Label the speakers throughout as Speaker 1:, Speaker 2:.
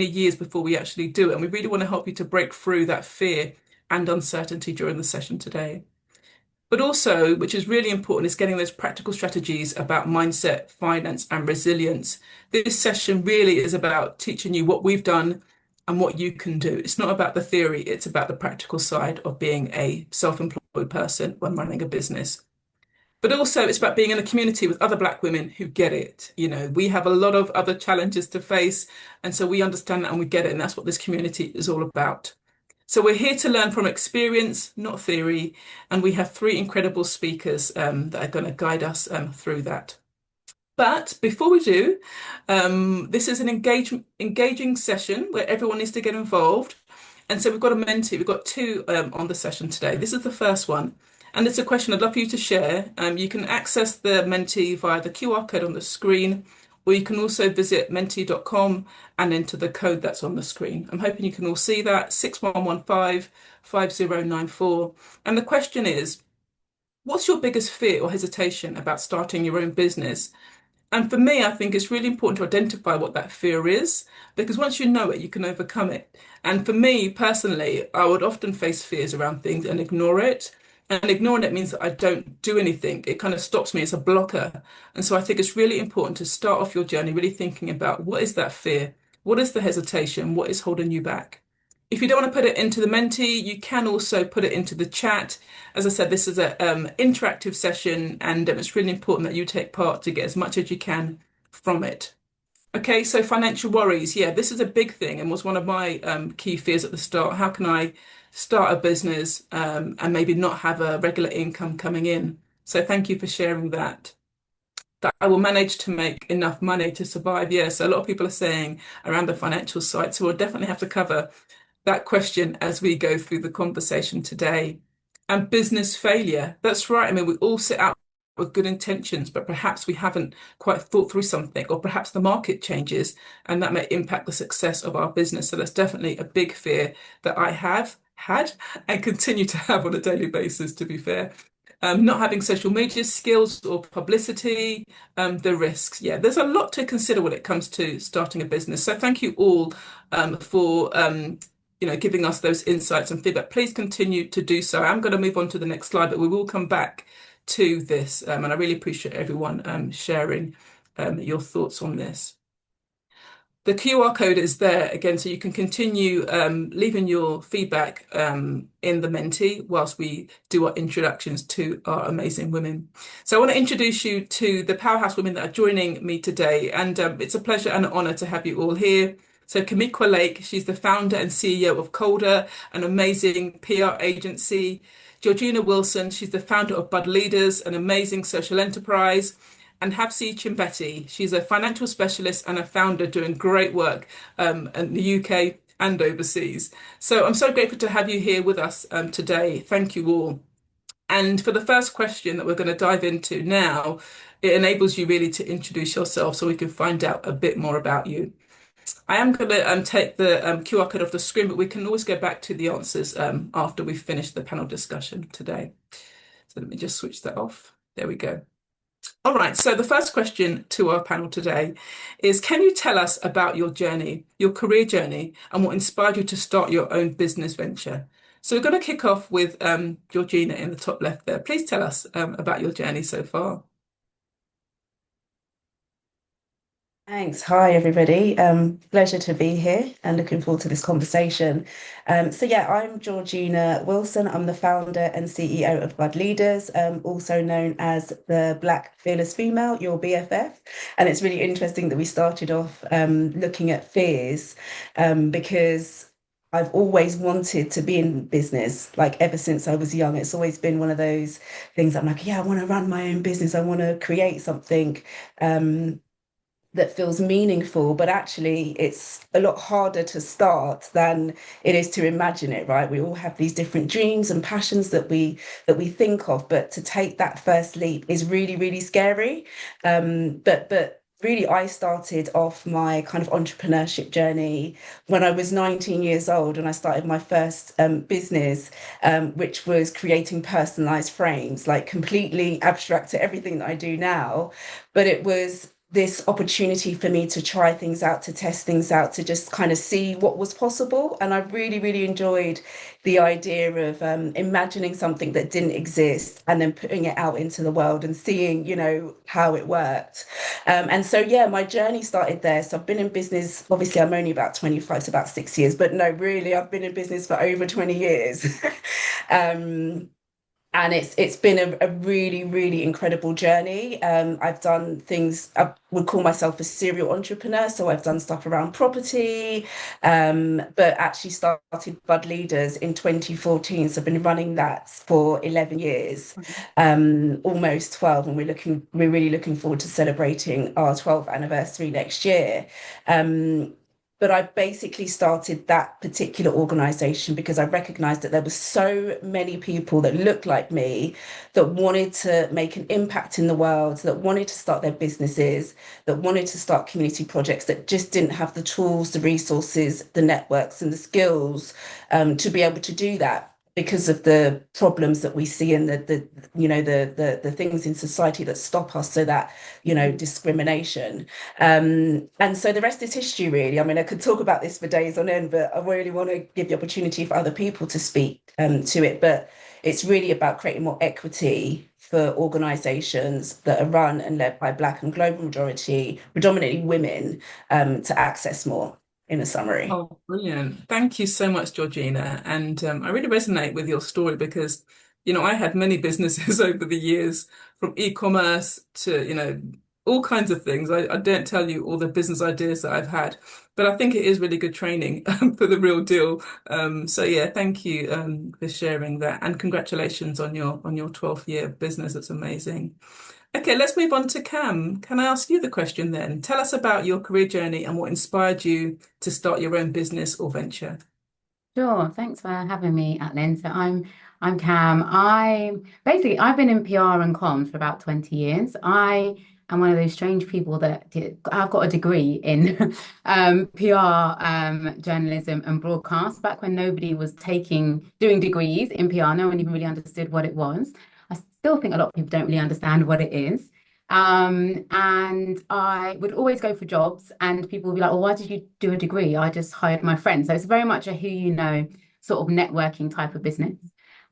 Speaker 1: years before we actually do it. And we really want to help you to break through that fear and uncertainty during the session today. But also, which is really important, is getting those practical strategies about mindset, finance, and resilience. This session really is about teaching you what we've done and what you can do. It's not about the theory, it's about the practical side of being a self-employed person when running a business. But also, it's about being in a community with other Black women who get it. You know, we have a lot of other challenges to face, and so we understand that and we get it, and that's what this community is all about. So we're here to learn from experience, not theory, and we have three incredible speakers that are going to guide us through that. But before we do, this is an engaging session where everyone needs to get involved. And so we've got a mentee, we've got two on the session today. This is the first one. And it's a question I'd love for you to share. You can access the mentee via the QR code on the screen, or you can also visit mentee.com and enter the code that's on the screen. I'm hoping you can all see that, 6115 5094. And the question is, what's your biggest fear or hesitation about starting your own business? And for me, I think it's really important to identify what that fear is, because once you know it, you can overcome it. And for me personally, I would often face fears around things and ignore it. And ignoring it means that I don't do anything. It kind of stops me. It's a blocker. And so I think it's really important to start off your journey really thinking about what is that fear? What is the hesitation? What is holding you back? If you don't want to put it into the mentee, you can also put it into the chat. As I said, this is an interactive session, and it's really important that you take part to get as much as you can from it. Okay, so financial worries. Yeah, this is a big thing and was one of my key fears at the start. How can I start a business and maybe not have a regular income coming in? So thank you for sharing that. That I will manage to make enough money to survive. Yes, a lot of people are saying around the financial side. So we'll definitely have to cover that question as we go through the conversation today. And business failure. That's right. I mean, we all set out with good intentions, but perhaps we haven't quite thought through something, or perhaps the market changes and that may impact the success of our business. So that's definitely a big fear that I have had and continue to have on a daily basis, to be fair. Not having social media skills or publicity, the risks. Yeah, there's a lot to consider when it comes to starting a business. So thank you all for giving us those insights and feedback. Please continue to do so. I'm going to move on to the next slide, but we will come back to this. And I really appreciate everyone sharing your thoughts on this. The QR code is there again, so you can continue leaving your feedback in the mentee whilst we do our introductions to our amazing women. So I want to introduce you to the powerhouse women that are joining me today, and it's a pleasure and an honour to have you all here. So Kamikwa Lake, she's the founder and CEO of Colder, an amazing PR agency. Georgina Wilson, she's the founder of Bud Leaders, an amazing social enterprise. And Hapsi Chimbeti, she's a financial specialist and a founder doing great work in the UK and overseas. So I'm so grateful to have you here with us today. Thank you all. And for the first question that we're going to dive into now, it enables you really to introduce yourself so we can find out a bit more about you. I am going to take the QR code off the screen, but we can always go back to the answers after we've finished the panel discussion today. So let me just switch that off. There we go. All right, so the first question to our panel today is, can you tell us about your journey, your career journey, and what inspired you to start your own business venture? So we're going to kick off with Georgina in the top left there. Please tell us about your journey so far.
Speaker 2: Thanks. Hi, everybody. Pleasure to be here and looking forward to this conversation. So I'm Georgina Wilson. I'm the founder and CEO of Bud Leaders, also known as the Black Fearless Female, your BFF. And it's really interesting that we started off looking at fears because I've always wanted to be in business, like ever since I was young. It's always been one of those things I'm like, yeah, I want to run my own business. I want to create something. That feels meaningful, but actually it's a lot harder to start than it is to imagine it, right? We all have these different dreams and passions that we think of, but to take that first leap is really, really scary. But really, I started off my kind of entrepreneurship journey when I was 19 years old, and I started my first business, which was creating personalized frames, like completely abstract to everything that I do now. But it was this opportunity for me to try things out, to test things out, to just kind of see what was possible. And I really, really enjoyed the idea of imagining something that didn't exist and then putting it out into the world and seeing, how it worked. And so, yeah, my journey started there. So I've been in business, obviously, I'm only about 25, so about 6 years, but no, really, I've been in business for over 20 years. um, and it's been a really really incredible journey. I've done things, I would call myself a serial entrepreneur, so I've done stuff around property, but actually started Bud Leaders in 2014, so I've been running that for 11 years, almost 12, and we're really looking forward to celebrating our 12th anniversary next year. But I basically started that particular organization because I recognized that there were so many people that looked like me, that wanted to make an impact in the world, that wanted to start their businesses, that wanted to start community projects, that just didn't have the tools, the resources, the networks, and the skills to be able to do that, because of the problems that we see and the things in society that stop us, so that discrimination. And so the rest is history, really. I mean, I could talk about this for days on end, but I really want to give the opportunity for other people to speak to it. But it's really about creating more equity for organisations that are run and led by Black and global majority, predominantly women, to access more, in a summary.
Speaker 1: Oh, brilliant. Thank you so much, Georgina. And I really resonate with your story because, I had many businesses over the years, from e-commerce to, all kinds of things. I don't tell you all the business ideas that I've had, but I think it is really good training for the real deal. So yeah, thank you for sharing that, and congratulations on your 12th year of business. That's amazing. Okay, let's move on to Cam. Can I ask you the question then? Tell us about your career journey and what inspired you to start your own business or venture.
Speaker 3: Sure, thanks for having me, Atlin. So I'm Cam. I've been in PR and comms for about 20 years. I am one of those strange people I've got a degree in PR, journalism and broadcast back when nobody was doing degrees in PR. No one even really understood what it was. I still think a lot of people don't really understand what it is. And I would always go for jobs, and people would be like, "Well, why did you do a degree?" I just hired my friends. So it's very much a who you know sort of networking type of business.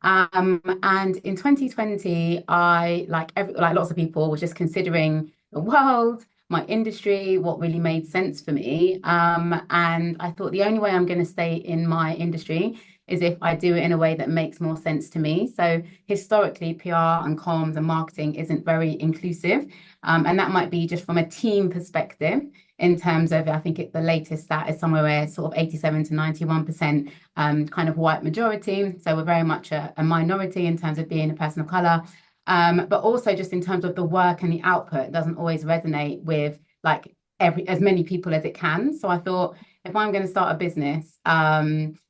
Speaker 3: And in 2020, like lots of people, was just considering the world, my industry, what really made sense for me. And I thought the only way I'm going to stay in my industry is if I do it in a way that makes more sense to me. So historically, PR and comms and marketing isn't very inclusive. And that might be just from a team perspective in terms of, I think the latest stat is somewhere where sort of 87 to 91% kind of white majority. So we're very much a minority in terms of being a person of color. But also just in terms of the work and the output doesn't always resonate with like as many people as it can. So I thought, if I'm going to start a business,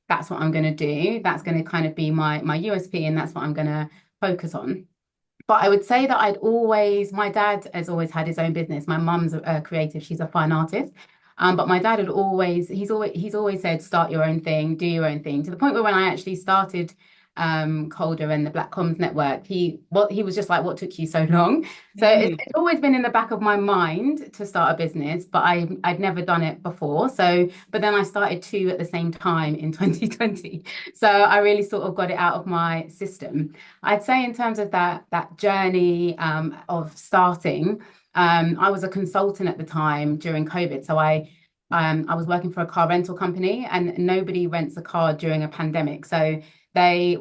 Speaker 3: that's what I'm going to do. That's going to kind of be my USP, and that's what I'm going to focus on. But I would say that my dad has always had his own business. My mum's a creative, she's a fine artist. But my dad he's always said, start your own thing, do your own thing, to the point where when I actually started Calder and the Black Comms Network, he was just like, what took you so long? So it's always been in the back of my mind to start a business, but I'd never done it before. But then I started two at the same time in 2020. So I really sort of got it out of my system. I'd say in terms of that journey of starting, I was a consultant at the time during COVID. So I was working for a car rental company, and nobody rents a car during a pandemic. So they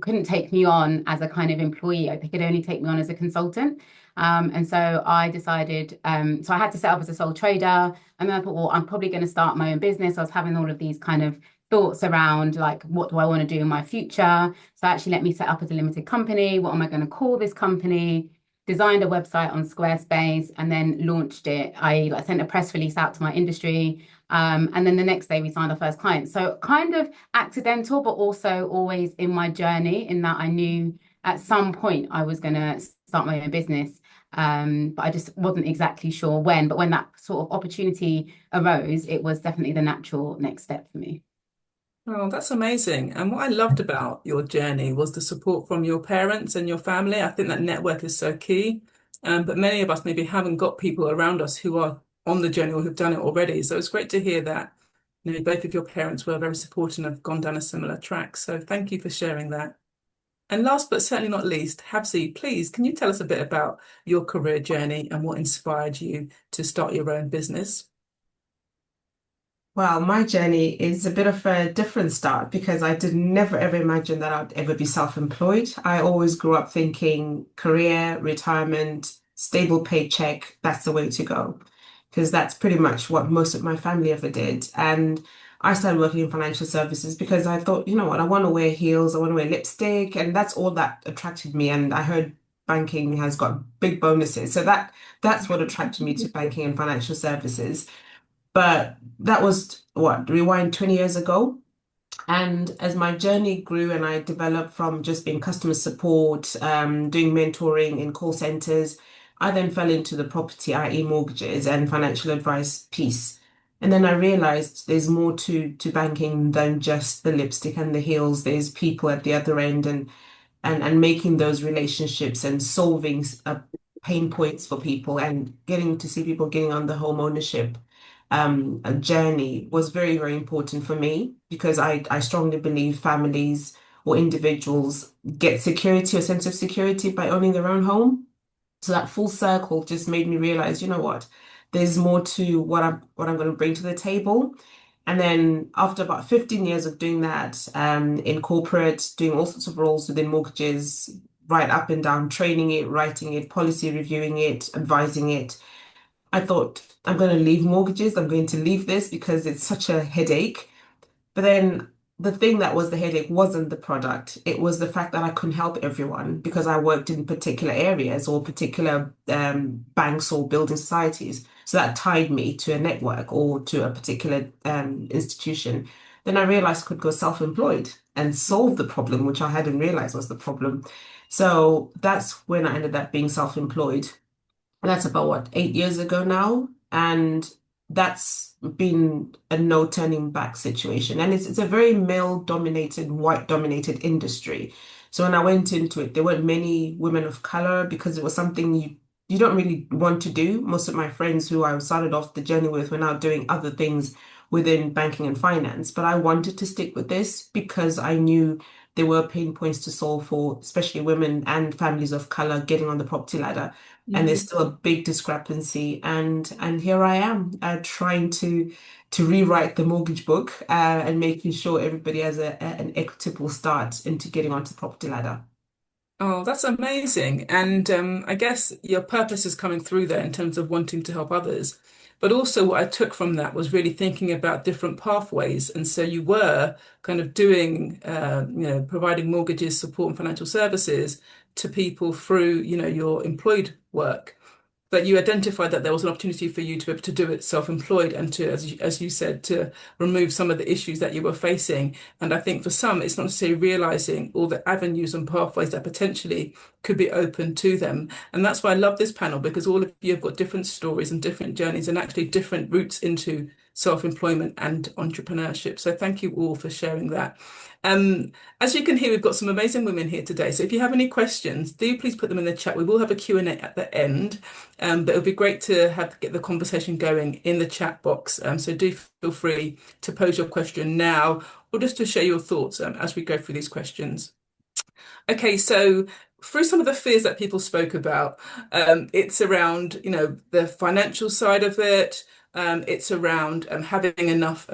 Speaker 3: couldn't take me on as a kind of employee. They could only take me on as a consultant. And so I decided, so I had to set up as a sole trader. And then I thought, well, I'm probably going to start my own business. I was having all of these kind of thoughts around like, what do I want to do in my future? So actually let me set up as a limited company. What am I going to call this company? Designed a website on Squarespace and then launched it. I sent a press release out to my industry. And then the next day we signed our first client. So kind of accidental, but also always in my journey, in that I knew at some point I was going to start my own business. But I just wasn't exactly sure when. But when that sort of opportunity arose, it was definitely the natural next step for me.
Speaker 1: Oh, that's amazing. And what I loved about your journey was the support from your parents and your family. I think that network is so key. But many of us maybe haven't got people around us who are on the journey or who've done it already. So it's great to hear that, both of your parents were very supportive and have gone down a similar track. So thank you for sharing that. And last but certainly not least, Habsi, please, can you tell us a bit about your career journey and what inspired you to start your own business?
Speaker 4: Well, my journey is a bit of a different start because I did never ever imagine that I'd ever be self-employed. I always grew up thinking career, retirement, stable paycheck, that's the way to go. Because that's pretty much what most of my family ever did. And I started working in financial services because I thought, you know what, I want to wear heels, I want to wear lipstick, and that's all that attracted me. And I heard banking has got big bonuses. So that's what attracted me to banking and financial services. But that was what, rewind 20 years ago. And as my journey grew and I developed from just being customer support, doing mentoring in call centers, I then fell into the property, i.e., mortgages and financial advice piece. And then I realized there's more to banking than just the lipstick and the heels. There's people at the other end and making those relationships and solving pain points for people and getting to see people getting on the home ownership a journey was very, very important for me because I strongly believe families or individuals get security or sense of security by owning their own home. So that full circle just made me realize, you know what, there's more to what I'm going to bring to the table. And then after about 15 years of doing that, in corporate, doing all sorts of roles within mortgages, right up and down, training it, writing it, policy reviewing it, advising it. I thought, I'm going to leave mortgages. I'm going to leave this because it's such a headache. But then the thing that was the headache wasn't the product. It was the fact that I couldn't help everyone because I worked in particular areas or particular banks or building societies. So that tied me to a network or to a particular institution. Then I realized I could go self-employed and solve the problem, which I hadn't realized was the problem. So that's when I ended up being self-employed. That's about what, 8 years ago now. And that's been a no turning back situation. And it's a very male dominated, white dominated industry. So when I went into it, there weren't many women of color because it was something you don't really want to do. Most of my friends who I started off the journey with were now doing other things within banking and finance. But I wanted to stick with this because I knew there were pain points to solve for, especially women and families of color getting on the property ladder, and there's still a big discrepancy. And here I am, trying to rewrite the mortgage book, and making sure everybody has an equitable start into getting onto the property ladder.
Speaker 1: Oh, that's amazing. And I guess your purpose is coming through there in terms of wanting to help others. But also, what I took from that was really thinking about different pathways. And so you were kind of doing, providing mortgages, support, and financial services to people through, your employed work. But you identified that there was an opportunity for you to be able to do it self-employed and to, as you said, to remove some of the issues that you were facing. And I think for some, it's not necessarily realizing all the avenues and pathways that potentially could be open to them. And that's why I love this panel, because all of you have got different stories and different journeys and actually different routes into self-employment and entrepreneurship. So thank you all for sharing that. Um, as you can hear, we've got some amazing women here today. So if you have any questions, do please put them in the chat. We will have a Q&A at the end. But it would be great to get the conversation going in the chat box. So do feel free to pose your question now or just to share your thoughts as we go through these questions. Okay, so through some of the fears that people spoke about, it's around, the financial side of it. It's around having enough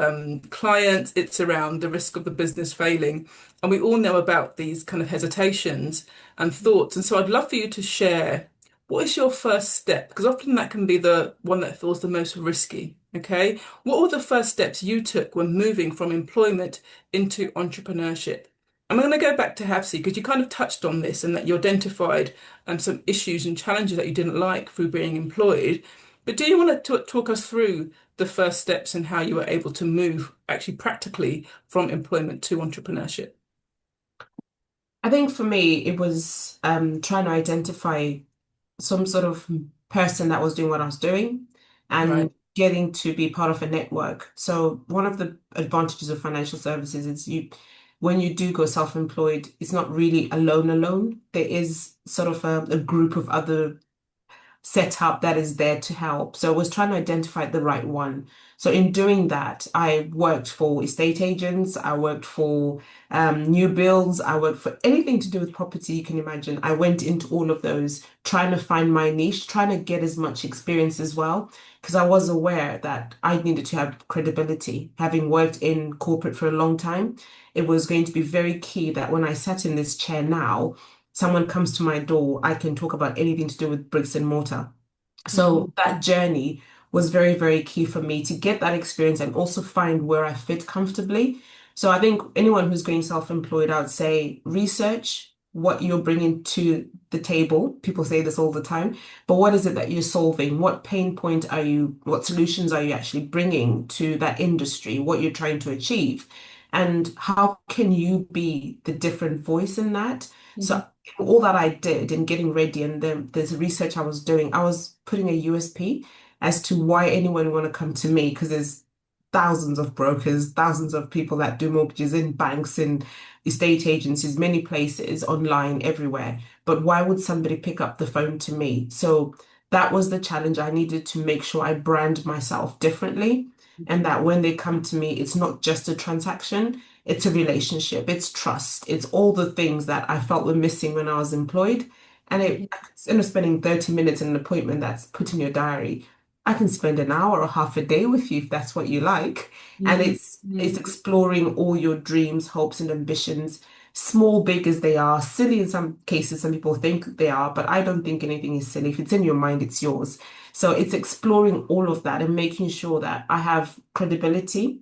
Speaker 1: clients. It's around the risk of the business failing. And we all know about these kind of hesitations and thoughts. And so I'd love for you to share what is your first step? Because often that can be the one that feels the most risky. Okay. What were the first steps you took when moving from employment into entrepreneurship? I'm going to go back to Hafsi because you kind of touched on this and that you identified some issues and challenges that you didn't like through being employed. But do you want to talk us through the first steps and how you were able to move actually practically from employment to entrepreneurship?
Speaker 4: I think for me, it was trying to identify some sort of person that was doing what I was doing and
Speaker 1: Right.
Speaker 4: getting to be part of a network. So one of the advantages of financial services is when you do go self-employed, it's not really alone. There is sort of a group of other setup that is there to help. So I was trying to identify the right one. So in doing that, I worked for estate agents, I worked for new builds, I worked for anything to do with property you can imagine. I went into all of those, trying to find my niche, trying to get as much experience as well, because I was aware that I needed to have credibility. Having worked in corporate for a long time, it was going to be very key that when I sat in this chair now, someone comes to my door, I can talk about anything to do with bricks and mortar.
Speaker 3: Mhm.
Speaker 4: So that journey was very, very key for me to get that experience and also find where I fit comfortably. So I think anyone who's going self-employed, I would say research what you're bringing to the table. People say this all the time, but what is it that you're solving? What pain point are you, what solutions are you actually bringing to that industry? What you're trying to achieve? And how can you be the different voice in that? So
Speaker 3: Mhm.
Speaker 4: all that I did in getting ready and then there's research I was doing, I was putting a USP as to why anyone would want to come to me because there's thousands of brokers, thousands of people that do mortgages in banks, in estate agencies, many places, online, everywhere. But why would somebody pick up the phone to me? So that was the challenge. I needed to make sure I brand myself differently and that when they come to me, it's not just a transaction. It's a relationship, it's trust, it's all the things that I felt were missing when I was employed. And instead of spending 30 minutes in an appointment that's put in your diary, I can spend an hour or half a day with you if that's what you like. And
Speaker 3: Mhm.
Speaker 4: it's exploring all your dreams, hopes, and ambitions, small, big as they are, silly in some cases, some people think they are, but I don't think anything is silly. If it's in your mind, it's yours. So it's exploring all of that and making sure that I have credibility.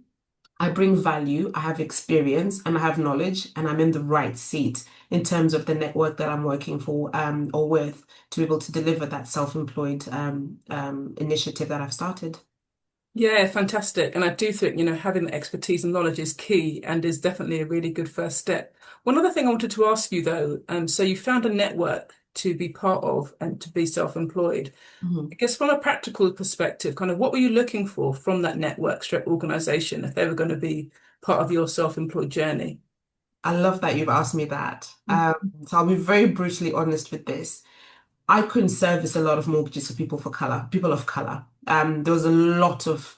Speaker 4: I bring value, I have experience, and I have knowledge, and I'm in the right seat in terms of the network that I'm working for or with to be able to deliver that self-employed initiative that I've started.
Speaker 1: Yeah, fantastic. And I do think, having the expertise and knowledge is key and is definitely a really good first step. One other thing I wanted to ask you though, so you found a network to be part of and to be self-employed.
Speaker 4: Mhm.
Speaker 1: I guess from a practical perspective, kind of what were you looking for from that network stroke organization if they were going to be part of your self-employed journey?
Speaker 4: I love that you've asked me that.
Speaker 1: Mhm.
Speaker 4: So I'll be very brutally honest with this. I couldn't service a lot of mortgages for people of color. There was a lot of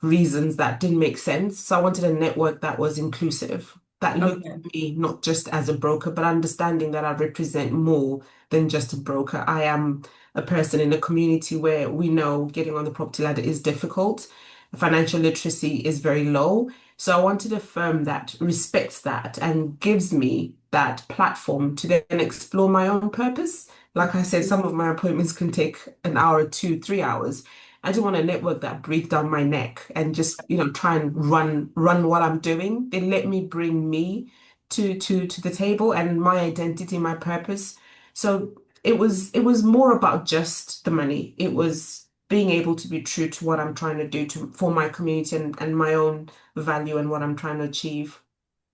Speaker 4: reasons that didn't make sense. So I wanted a network that was inclusive, that looked
Speaker 1: Okay.
Speaker 4: at me not just as a broker, but understanding that I represent more than just a broker. I am a person in a community where we know getting on the property ladder is difficult. Financial literacy is very low. So I wanted a firm that respects that and gives me that platform to then explore my own purpose. Like I said, some of my appointments can take an hour, 2, 3 hours. I just want a network that breathes down my neck and just, try and run what I'm doing. They let me bring me to the table and my identity, my purpose. So it was more about just the money. It was being able to be true to what I'm trying to do for my community and my own value and what I'm trying to achieve.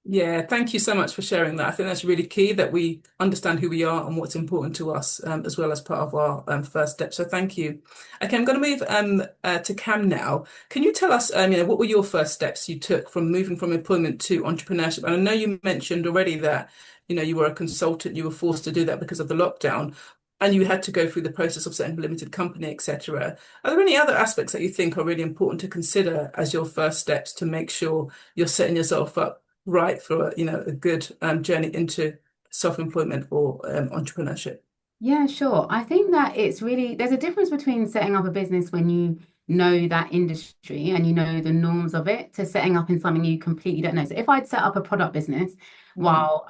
Speaker 1: Yeah, thank you so much for sharing that. I think that's really key that we understand who we are and what's important to us, as well as part of our first step. So thank you. Okay, I'm going to move to Cam now. Can you tell us, what were your first steps you took from moving from employment to entrepreneurship? And I know you mentioned already that, you were a consultant, you were forced to do that because of the lockdown, and you had to go through the process of setting up a limited company, etc. Are there any other aspects that you think are really important to consider as your first steps to make sure you're setting yourself up right for a good journey into self-employment or entrepreneurship?
Speaker 3: Yeah, sure. I think that it's really, there's a difference between setting up a business when you know that industry and you know the norms of it to setting up in something you completely don't know. So if I'd set up a product business
Speaker 1: Mhm.
Speaker 3: while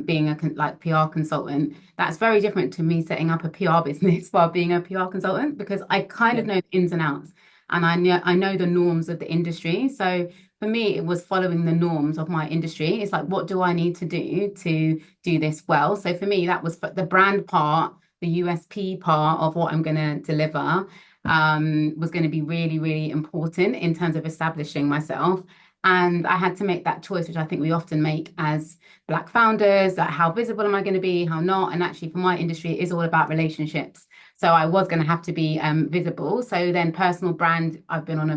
Speaker 3: being a like PR consultant, that's very different to me setting up a PR business while being a PR consultant because I kind
Speaker 1: Yeah.
Speaker 3: of know the ins and outs and I know the norms of the industry. So for me, it was following the norms of my industry. It's like, what do I need to do this well? So for me, that was the brand part, the USP part of what I'm going to deliver, was going to be really, really important in terms of establishing myself. And I had to make that choice, which I think we often make as Black founders, like how visible am I going to be, how not? And actually, for my industry, it is all about relationships. So I was going to have to be visible. So then personal brand, I've been on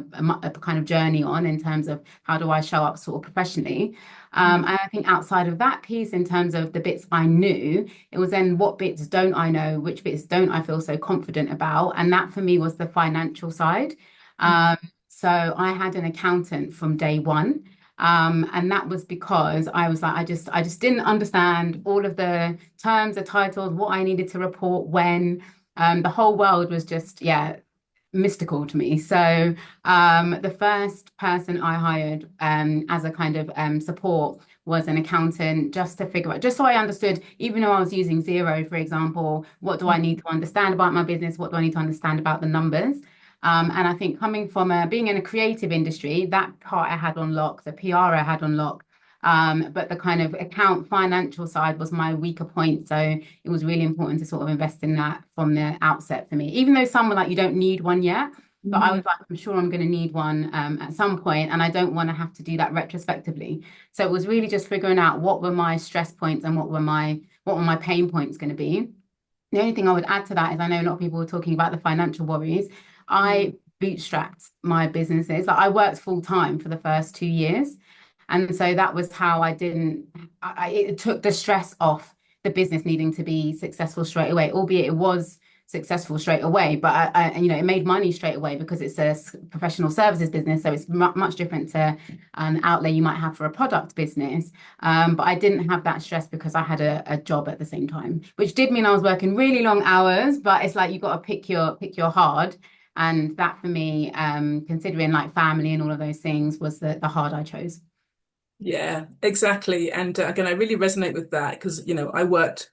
Speaker 3: a kind of journey on in terms of how do I show up sort of professionally. And I think outside of that piece, in terms of the bits I knew, it was then what bits don't I know, which bits don't I feel so confident about. And that for me was the financial side. So I had an accountant from day one. And that was because I was like, I just didn't understand all of the terms, the titles, what I needed to report when. The whole world was just, yeah, mystical to me. So the first person I hired as a kind of support was an accountant, just to figure out, just so I understood, even though I was using Zero, for example, what do I need to understand about my business? What do I need to understand about the numbers? And I think coming from being in a creative industry, that part I had on lock, the PR I had on lock. But the kind of account financial side was my weaker point. So it was really important to sort of invest in that from the outset for me. Even though some were like, you don't need one yet, but I was like, I'm sure I'm going to need one at some point, and I don't want to have to do that retrospectively. So it was really just figuring out what were my stress points and what were my pain points going to be. The only thing I would add to that is I know a lot of people were talking about the financial worries. I bootstrapped my businesses. Like I worked full time for the first 2 years. And so that was how it took the stress off the business needing to be successful straight away, albeit it was successful straight away, but it made money straight away because it's a professional services business. So it's much different to an outlay you might have for a product business. But I didn't have that stress because I had a job at the same time, which did mean I was working really long hours, but it's like, you got to pick your hard. And that for me, considering like family and all of those things, was the hard I chose.
Speaker 1: Yeah, exactly. And again, I really resonate with that because, I worked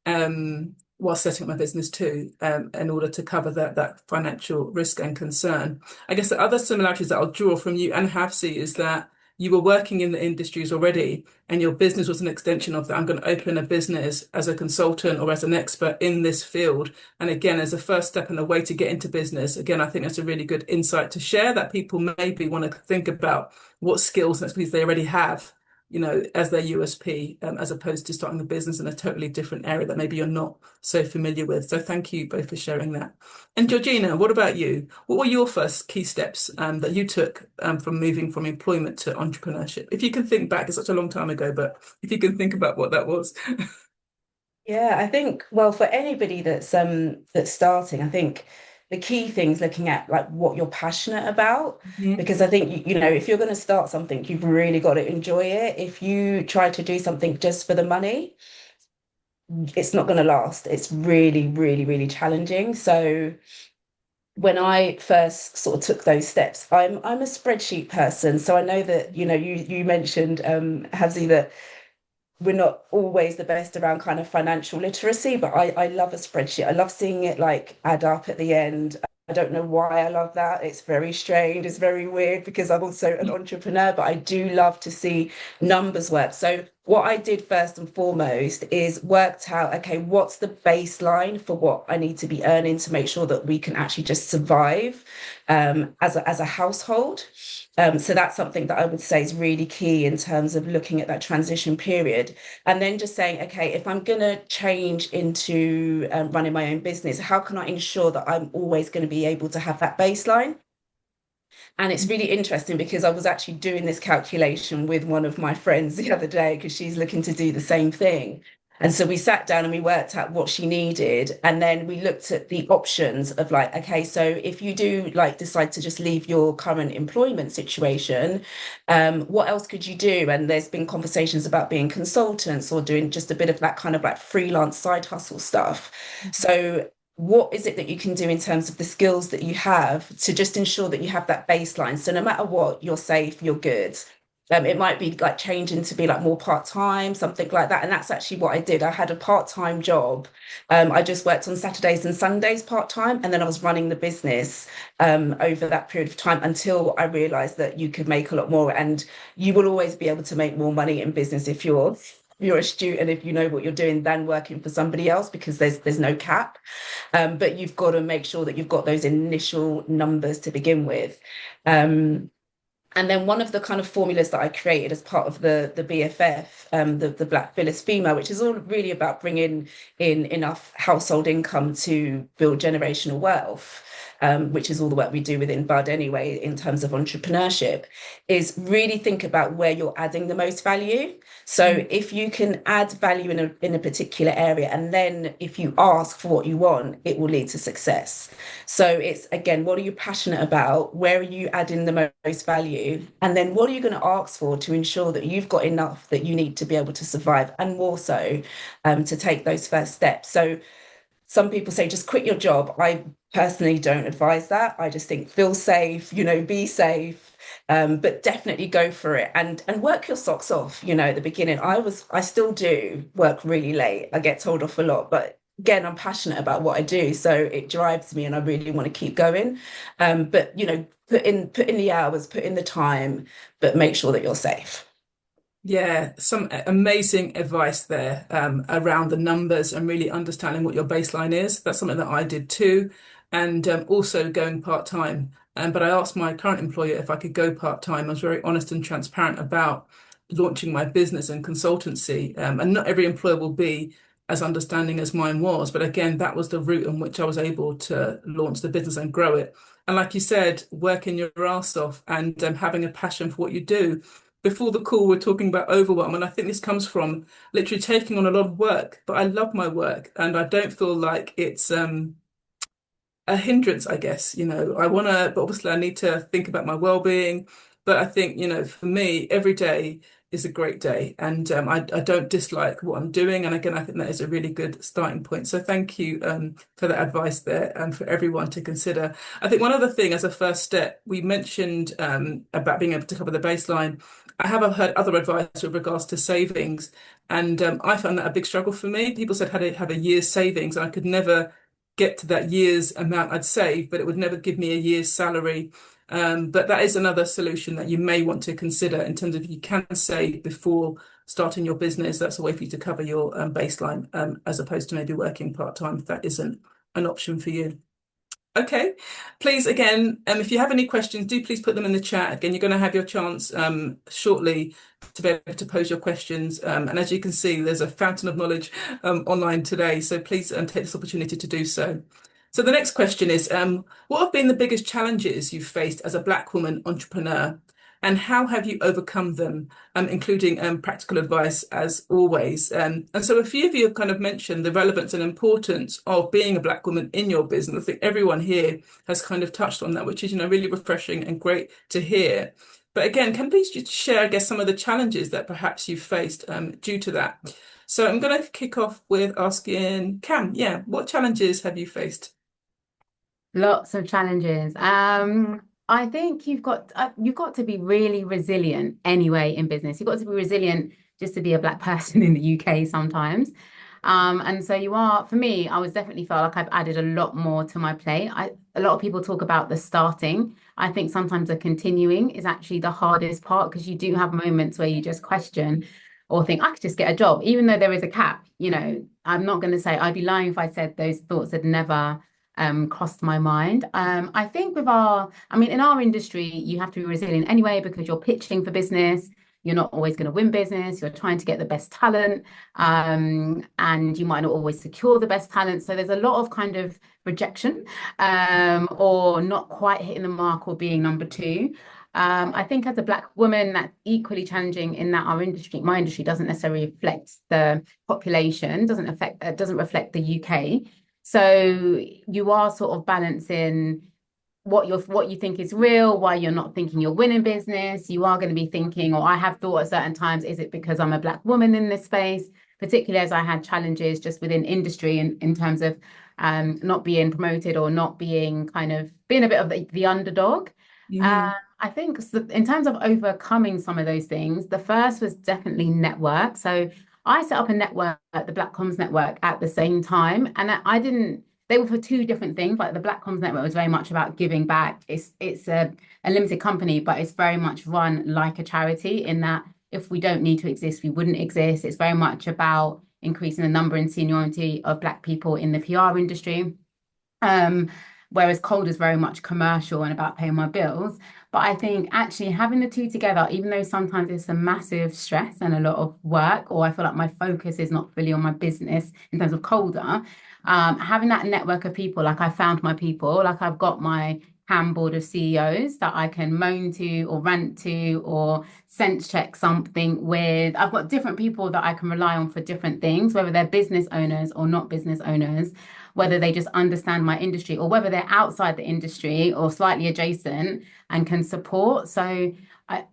Speaker 1: while setting up my business too, in order to cover that financial risk and concern. I guess the other similarities that I'll draw from you and Hafsi is that you were working in the industries already and your business was an extension of that. I'm going to open a business as a consultant or as an expert in this field. And again, as a first step and a way to get into business, again, I think that's a really good insight to share, that people maybe want to think about what skills and expertise they already have, as their USP, as opposed to starting a business in a totally different area that maybe you're not so familiar with. So thank you both for sharing that. And Georgina, what about you? What were your first key steps that you took from moving from employment to entrepreneurship? If you can think back, it's such a long time ago, but if you can think about what that was.
Speaker 2: Yeah, I think, well, for anybody that's starting, I think the key thing is looking at like what you're passionate about. Because I think if you're going to start something, you've really got to enjoy it. If you try to do something just for the money, it's not going to last. It's really, really, really challenging. So when I first sort of took those steps, I'm a spreadsheet person. So I know that, you mentioned, Havzi, that we're not always the best around kind of financial literacy, but I love a spreadsheet. I love seeing it like add up at the end. I don't know why I love that. It's very strange. It's very weird because I'm also an entrepreneur, but I do love to see numbers work. So what I did first and foremost is worked out, okay, what's the baseline for what I need to be earning to make sure that we can actually just survive as a household. So that's something that I would say is really key in terms of looking at that transition period. And then just saying, okay, if I'm going to change into running my own business, how can I ensure that I'm always going to be able to have that baseline? And it's really interesting because I was actually doing this calculation with one of my friends the other day because she's looking to do the same thing. And so we sat down and we worked out what she needed. And then we looked at the options of like, okay, so if you do like decide to just leave your current employment situation, what else could you do? And there's been conversations about being consultants or doing just a bit of that kind of like freelance side hustle stuff. So what is it that you can do in terms of the skills that you have to just ensure that you have that baseline? So no matter what, you're safe, you're good. It might be like changing to be like more part-time, something like that. And that's actually what I did. I had a part-time job. I just worked on Saturdays and Sundays part-time, and then I was running the business over that period of time until I realized that you could make a lot more. And you will always be able to make more money in business if you're astute and if you know what you're doing than working for somebody else, because there's no cap. But you've got to make sure that you've got those initial numbers to begin with. And then one of the kind of formulas that I created as part of the BFF, the Black Phyllis Female, which is all really about bringing in enough household income to build generational wealth, which is all the work we do within Bud anyway, in terms of entrepreneurship, is really think about where you're adding the most value. So if you can add value in a particular area, and then if you ask for what you want, it will lead to success. So it's, again, what are you passionate about? Where are you adding the most value? And then what are you going to ask for to ensure that you've got enough that you need to be able to survive, and more so to take those first steps. So some people say just quit your job. I personally don't advise that. I just think feel safe, be safe, but definitely go for it and work your socks off. At the beginning, I still do work really late. I get told off a lot, but again, I'm passionate about what I do, so it drives me, and I really want to keep going. But put in the hours, put in the time, but make sure that you're safe.
Speaker 1: Yeah, some amazing advice there around the numbers and really understanding what your baseline is. That's something that I did too. And also going part-time. But I asked my current employer if I could go part-time. I was very honest and transparent about launching my business and consultancy. And not every employer will be as understanding as mine was. But again, that was the route in which I was able to launch the business and grow it. And like you said, working your ass off and having a passion for what you do. Before the call, we're talking about overwhelm, and I think this comes from literally taking on a lot of work. But I love my work, and I don't feel like it's a hindrance, I guess. I want to, but obviously I need to think about my well-being. But I think, for me, every day is a great day, and I don't dislike what I'm doing. And again, I think that is a really good starting point. So thank you for that advice there, and for everyone to consider. I think one other thing as a first step, we mentioned about being able to cover the baseline. I have heard other advice with regards to savings, and I found that a big struggle for me. People said how to have a year's savings, and I could never get to that year's amount I'd save, but it would never give me a year's salary. But that is another solution that you may want to consider in terms of you can save before starting your business. That's a way for you to cover your baseline, as opposed to maybe working part-time if that isn't an option for you. Okay, please, again, if you have any questions, do please put them in the chat. Again, you're going to have your chance shortly to be able to pose your questions. And as you can see, there's a fountain of knowledge online today. So please take this opportunity to do so. So the next question is, what have been the biggest challenges you've faced as a Black woman entrepreneur? And how have you overcome them, including practical advice as always? And so a few of you have kind of mentioned the relevance and importance of being a Black woman in your business. I think everyone here has kind of touched on that, which is, really refreshing and great to hear. But again, can please just share, I guess, some of the challenges that perhaps you've faced due to that? So I'm going to kick off with asking Cam, what challenges have you faced?
Speaker 3: Lots of challenges. I think you've got to be really resilient anyway in business. You've got to be resilient just to be a Black person in the UK sometimes. And so for me, I was definitely felt like I've added a lot more to my plate. A lot of people talk about the starting. I think sometimes the continuing is actually the hardest part, because you do have moments where you just question or think, I could just get a job, even though there is a cap. I'm not going to say, I'd be lying if I said those thoughts had never crossed my mind. I think in our industry, you have to be resilient anyway, because you're pitching for business. You're not always going to win business. You're trying to get the best talent, and you might not always secure the best talent. So there's a lot of kind of rejection, or not quite hitting the mark, or being number two. I think as a Black woman, that's equally challenging in that my industry doesn't necessarily reflect the population, doesn't reflect the UK. So you are sort of balancing what you think is real, why you're not thinking you're winning business. You are going to be thinking, or I have thought at certain times, is it because I'm a Black woman in this space? Particularly as I had challenges just within industry in terms of not being promoted, or not being being a bit of the underdog. I think in terms of overcoming some of those things, the first was definitely network. So I set up a network, the Black Comms Network, at the same time, and they were for two different things. Like the Black Comms Network was very much about giving back. It's a limited company, but it's very much run like a charity, in that if we don't need to exist, we wouldn't exist. It's very much about increasing the number and seniority of Black people in the PR industry. whereas cold is very much commercial and about paying my bills. But I think actually having the two together, even though sometimes it's a massive stress and a lot of work, or I feel like my focus is not fully on my business in terms of colder, having that network of people, like I found my people, like I've got my CAM board of CEOs that I can moan to or rant to or sense check something with. I've got different people that I can rely on for different things, whether they're business owners or not business owners, whether they just understand my industry or whether they're outside the industry or slightly adjacent and can support. So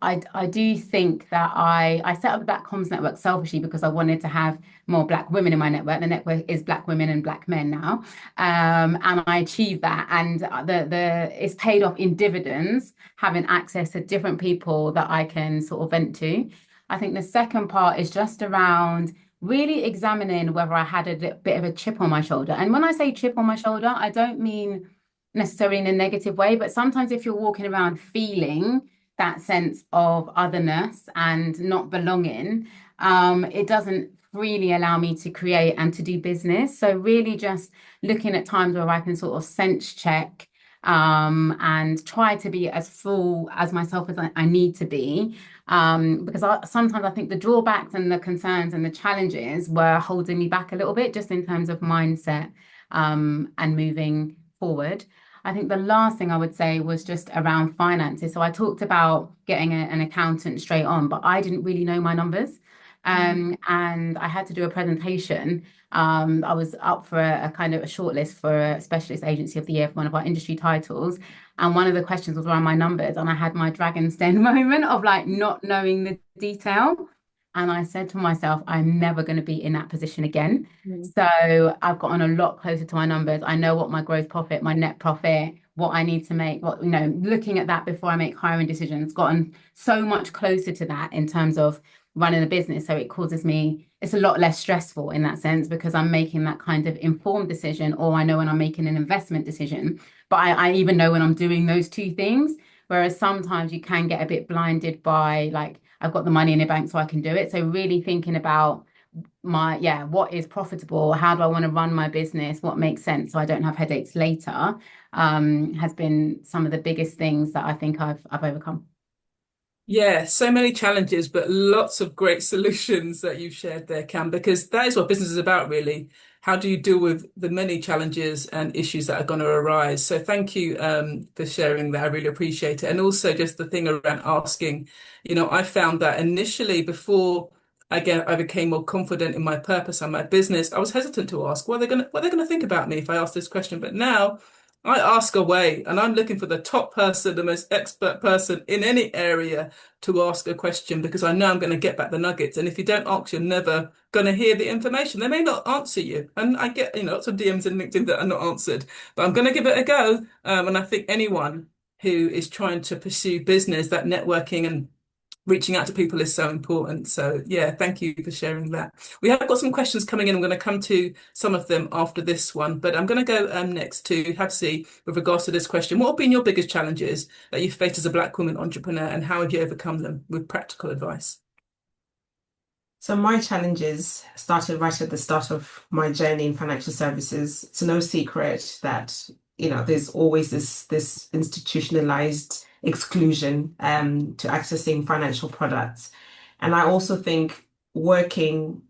Speaker 3: I do think that I set up that comms network selfishly because I wanted to have more Black women in my network. The network is Black women and Black men now, and I achieved that, and the it's paid off in dividends having access to different people that I can sort of vent to. I think the second part is just around really examining whether I had a bit of a chip on my shoulder. And when I say chip on my shoulder, I don't mean necessarily in a negative way, but sometimes if you're walking around feeling that sense of otherness and not belonging, it doesn't really allow me to create and to do business. So really just looking at times where I can sort of sense check and try to be as full as myself as I need to be. Because sometimes I think the drawbacks and the concerns and the challenges were holding me back a little bit, just in terms of mindset and moving forward. I think the last thing I would say was just around finances. So I talked about getting an accountant straight on, but I didn't really know my numbers. And I had to do a presentation. I was up for a kind of a shortlist for a Specialist Agency of the Year for one of our industry titles. And one of the questions was around my numbers. And I had my dragon's den moment of like not knowing the detail. And I said to myself, I'm never going to be in that position again. So I've gotten a lot closer to my numbers. I know what my gross profit, my net profit, what I need to make, what, looking at that before I make hiring decisions, gotten so much closer to that in terms of running a business. So it causes me, it's a lot less stressful in that sense because I'm making that kind of informed decision, or I know when I'm making an investment decision, but I even know when I'm doing those two things. Whereas sometimes you can get a bit blinded by like, I've got the money in the bank so I can do it. So really thinking about what is profitable? How do I want to run my business? What makes sense so I don't have headaches later, has been some of the biggest things that I think I've overcome.
Speaker 1: Yeah, so many challenges, but lots of great solutions that you've shared there, Cam, because that is what business is about, really. How do you deal with the many challenges and issues that are going to arise? So thank you for sharing that. I really appreciate it. And also just the thing around asking, I found that initially before I became more confident in my purpose and my business, I was hesitant to ask what they're gonna think about me if I ask this question. But now I ask away and I'm looking for the top person, the most expert person in any area to ask a question because I know I'm going to get back the nuggets. And if you don't ask, you're never going to hear the information. They may not answer you. And I get, lots of DMs in LinkedIn that are not answered, but I'm going to give it a go. And I think anyone who is trying to pursue business, that networking and reaching out to people is so important. So yeah, thank you for sharing that. We have got some questions coming in. I'm going to come to some of them after this one, but I'm going to go next to Habsi with regards to this question. What have been your biggest challenges that you've faced as a Black woman entrepreneur, and how have you overcome them with practical advice?
Speaker 4: So my challenges started right at the start of my journey in financial services. It's no secret that, there's always this institutionalized exclusion to accessing financial products. And I also think working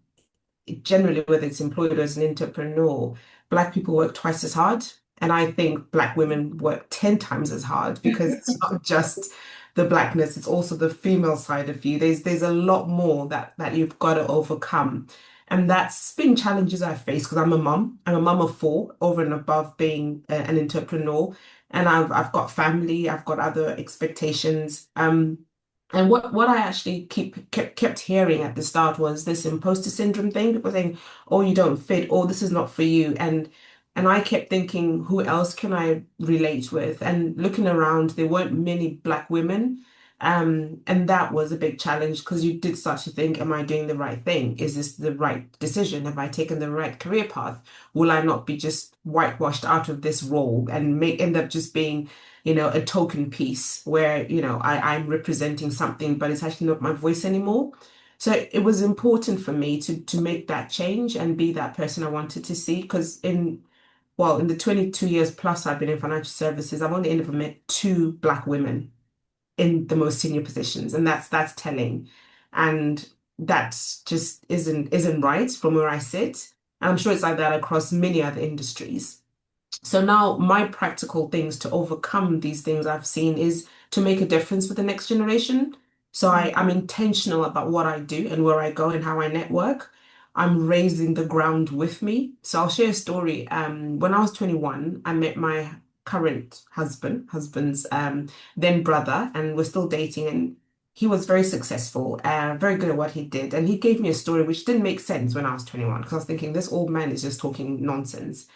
Speaker 4: generally, whether it's employed or as an entrepreneur, Black people work twice as hard. And I think Black women work 10 times as hard because it's not just the Blackness, it's also the female side of you. There's a lot more that you've got to overcome. And that's been challenges I've faced because I'm a mum. I'm a mum of four, over and above being an entrepreneur. And I've got family, I've got other expectations. And what I actually kept hearing at the start was this imposter syndrome thing. People saying, "Oh, you don't fit," "Oh, this is not for you," and I kept thinking, who else can I relate with? And looking around, there weren't many Black women, and that was a big challenge because you did start to think, "Am I doing the right thing? Is this the right decision? Have I taken the right career path? Will I not be just whitewashed out of this role and end up just being?" A token piece where, I'm representing something, but it's actually not my voice anymore. So it was important for me to make that change and be that person I wanted to see. Because well, in the 22 years plus I've been in financial services, I've only ever met two Black women in the most senior positions, and that's telling. And that just isn't right from where I sit. And I'm sure it's like that across many other industries. So now my practical things to overcome these things I've seen is to make a difference for the next generation. So I'm intentional about what I do and where I go and how I network. I'm raising the ground with me. So I'll share a story. When I was 21, I met my current husband's then brother, and we're still dating. And he was very successful, very good at what he did. And he gave me a story which didn't make sense when I was 21 because I was thinking this old man is just talking nonsense.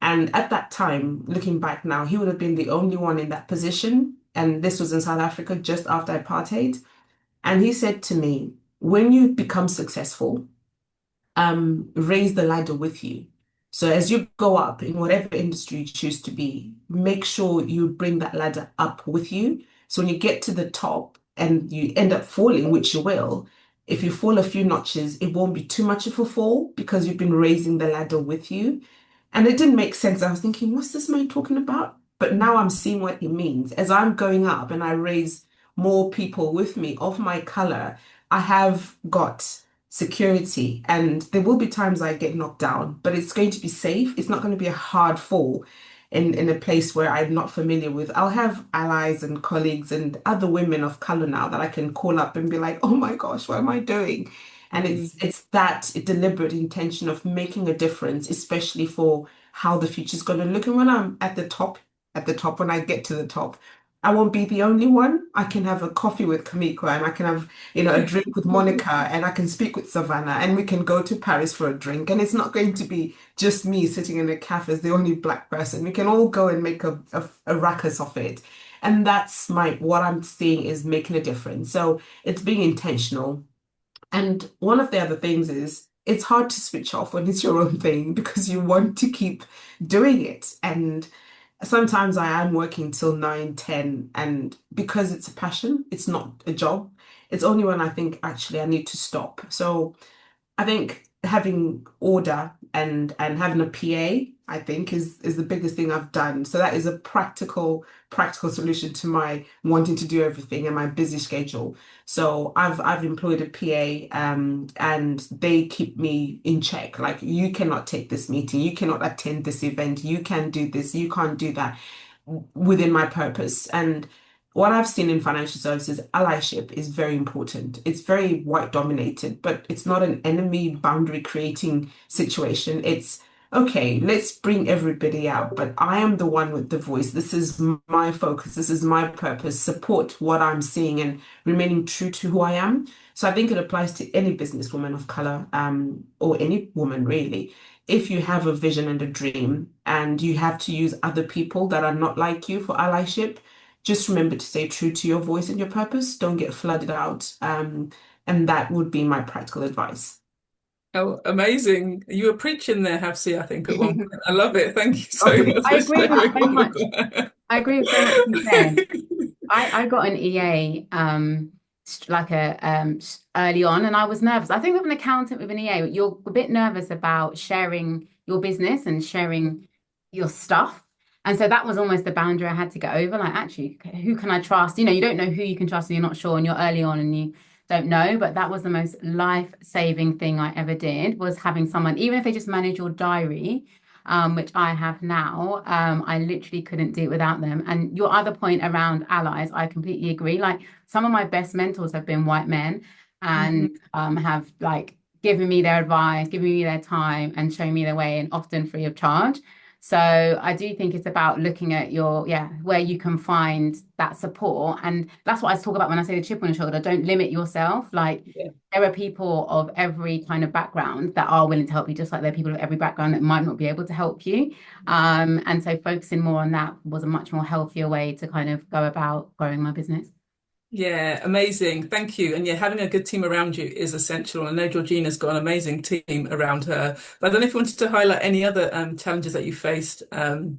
Speaker 4: And at that time, looking back now, he would have been the only one in that position. And this was in South Africa just after apartheid. And he said to me, when you become successful, raise the ladder with you. So as you go up in whatever industry you choose to be, make sure you bring that ladder up with you. So when you get to the top and you end up falling, which you will, if you fall a few notches, it won't be too much of a fall because you've been raising the ladder with you. And it didn't make sense. I was thinking, what's this man talking about? But now I'm seeing what he means. As I'm going up and I raise more people with me of my color, I have got security. And there will be times I get knocked down, but it's going to be safe. It's not going to be a hard fall in a place where I'm not familiar with. I'll have allies and colleagues and other women of color now that I can call up and be like, oh my gosh, what am I doing? And it's that deliberate intention of making a difference, especially for how the future's going to look. And when I'm at the top, when I get to the top, I won't be the only one. I can have a coffee with Kamiko and I can have, a drink with Monica and I can speak with Savannah and we can go to Paris for a drink. And it's not going to be just me sitting in a cafe as the only Black person. We can all go and make a ruckus of it. And that's what I'm seeing is making a difference. So it's being intentional. And one of the other things is it's hard to switch off when it's your own thing because you want to keep doing it. And sometimes I am working till 9, 10, and because it's a passion, it's not a job. It's only when I think actually I need to stop. So I think having order and having a PA, I think is the biggest thing I've done. So that is a practical solution to my wanting to do everything and my busy schedule. So I've employed a PA and they keep me in check. Like you cannot take this meeting, you cannot attend this event, you can do this, you can't do that within my purpose. And what I've seen in financial services, allyship is very important. It's very white dominated, but it's not an enemy boundary creating situation. It's okay, let's bring everybody out, but I am the one with the voice. This is my focus. This is my purpose. Support what I'm seeing and remaining true to who I am. So I think it applies to any businesswoman of color, or any woman really. If you have a vision and a dream and you have to use other people that are not like you for allyship, just remember to stay true to your voice and your purpose. Don't get flooded out. And that would be my practical advice.
Speaker 1: Oh, amazing. You were preaching there, Hafsi, I think, at one point. I love it. Thank you
Speaker 4: Oh,
Speaker 1: so much
Speaker 3: I
Speaker 1: for
Speaker 3: agree with
Speaker 1: sharing
Speaker 3: so
Speaker 1: all of
Speaker 3: much.
Speaker 1: that.
Speaker 3: I agree with so much you said. I got an EA like early on, and I was nervous. I think with an accountant with an EA, you're a bit nervous about sharing your business and sharing your stuff. And so that was almost the boundary I had to get over. Like, actually, who can I trust? You don't know who you can trust and you're not sure and you're early on and you don't know. But that was the most life-saving thing I ever did was having someone, even if they just manage your diary, which I have now. I literally couldn't do it without them. And your other point around allies, I completely agree. Like some of my best mentors have been white men and have like given me their advice, given me their time and shown me the way and often free of charge. So I do think it's about looking at where you can find that support. And that's what I talk about when I say the chip on your shoulder. Don't limit yourself. Like
Speaker 1: Yeah.
Speaker 3: there are people of every kind of background that are willing to help you, just like there are people of every background that might not be able to help you. And so focusing more on that was a much more healthier way to kind of go about growing my business.
Speaker 1: Yeah, amazing. Thank you. And yeah, having a good team around you is essential. I know Georgina's got an amazing team around her. But I don't know if you wanted to highlight any other challenges that you faced.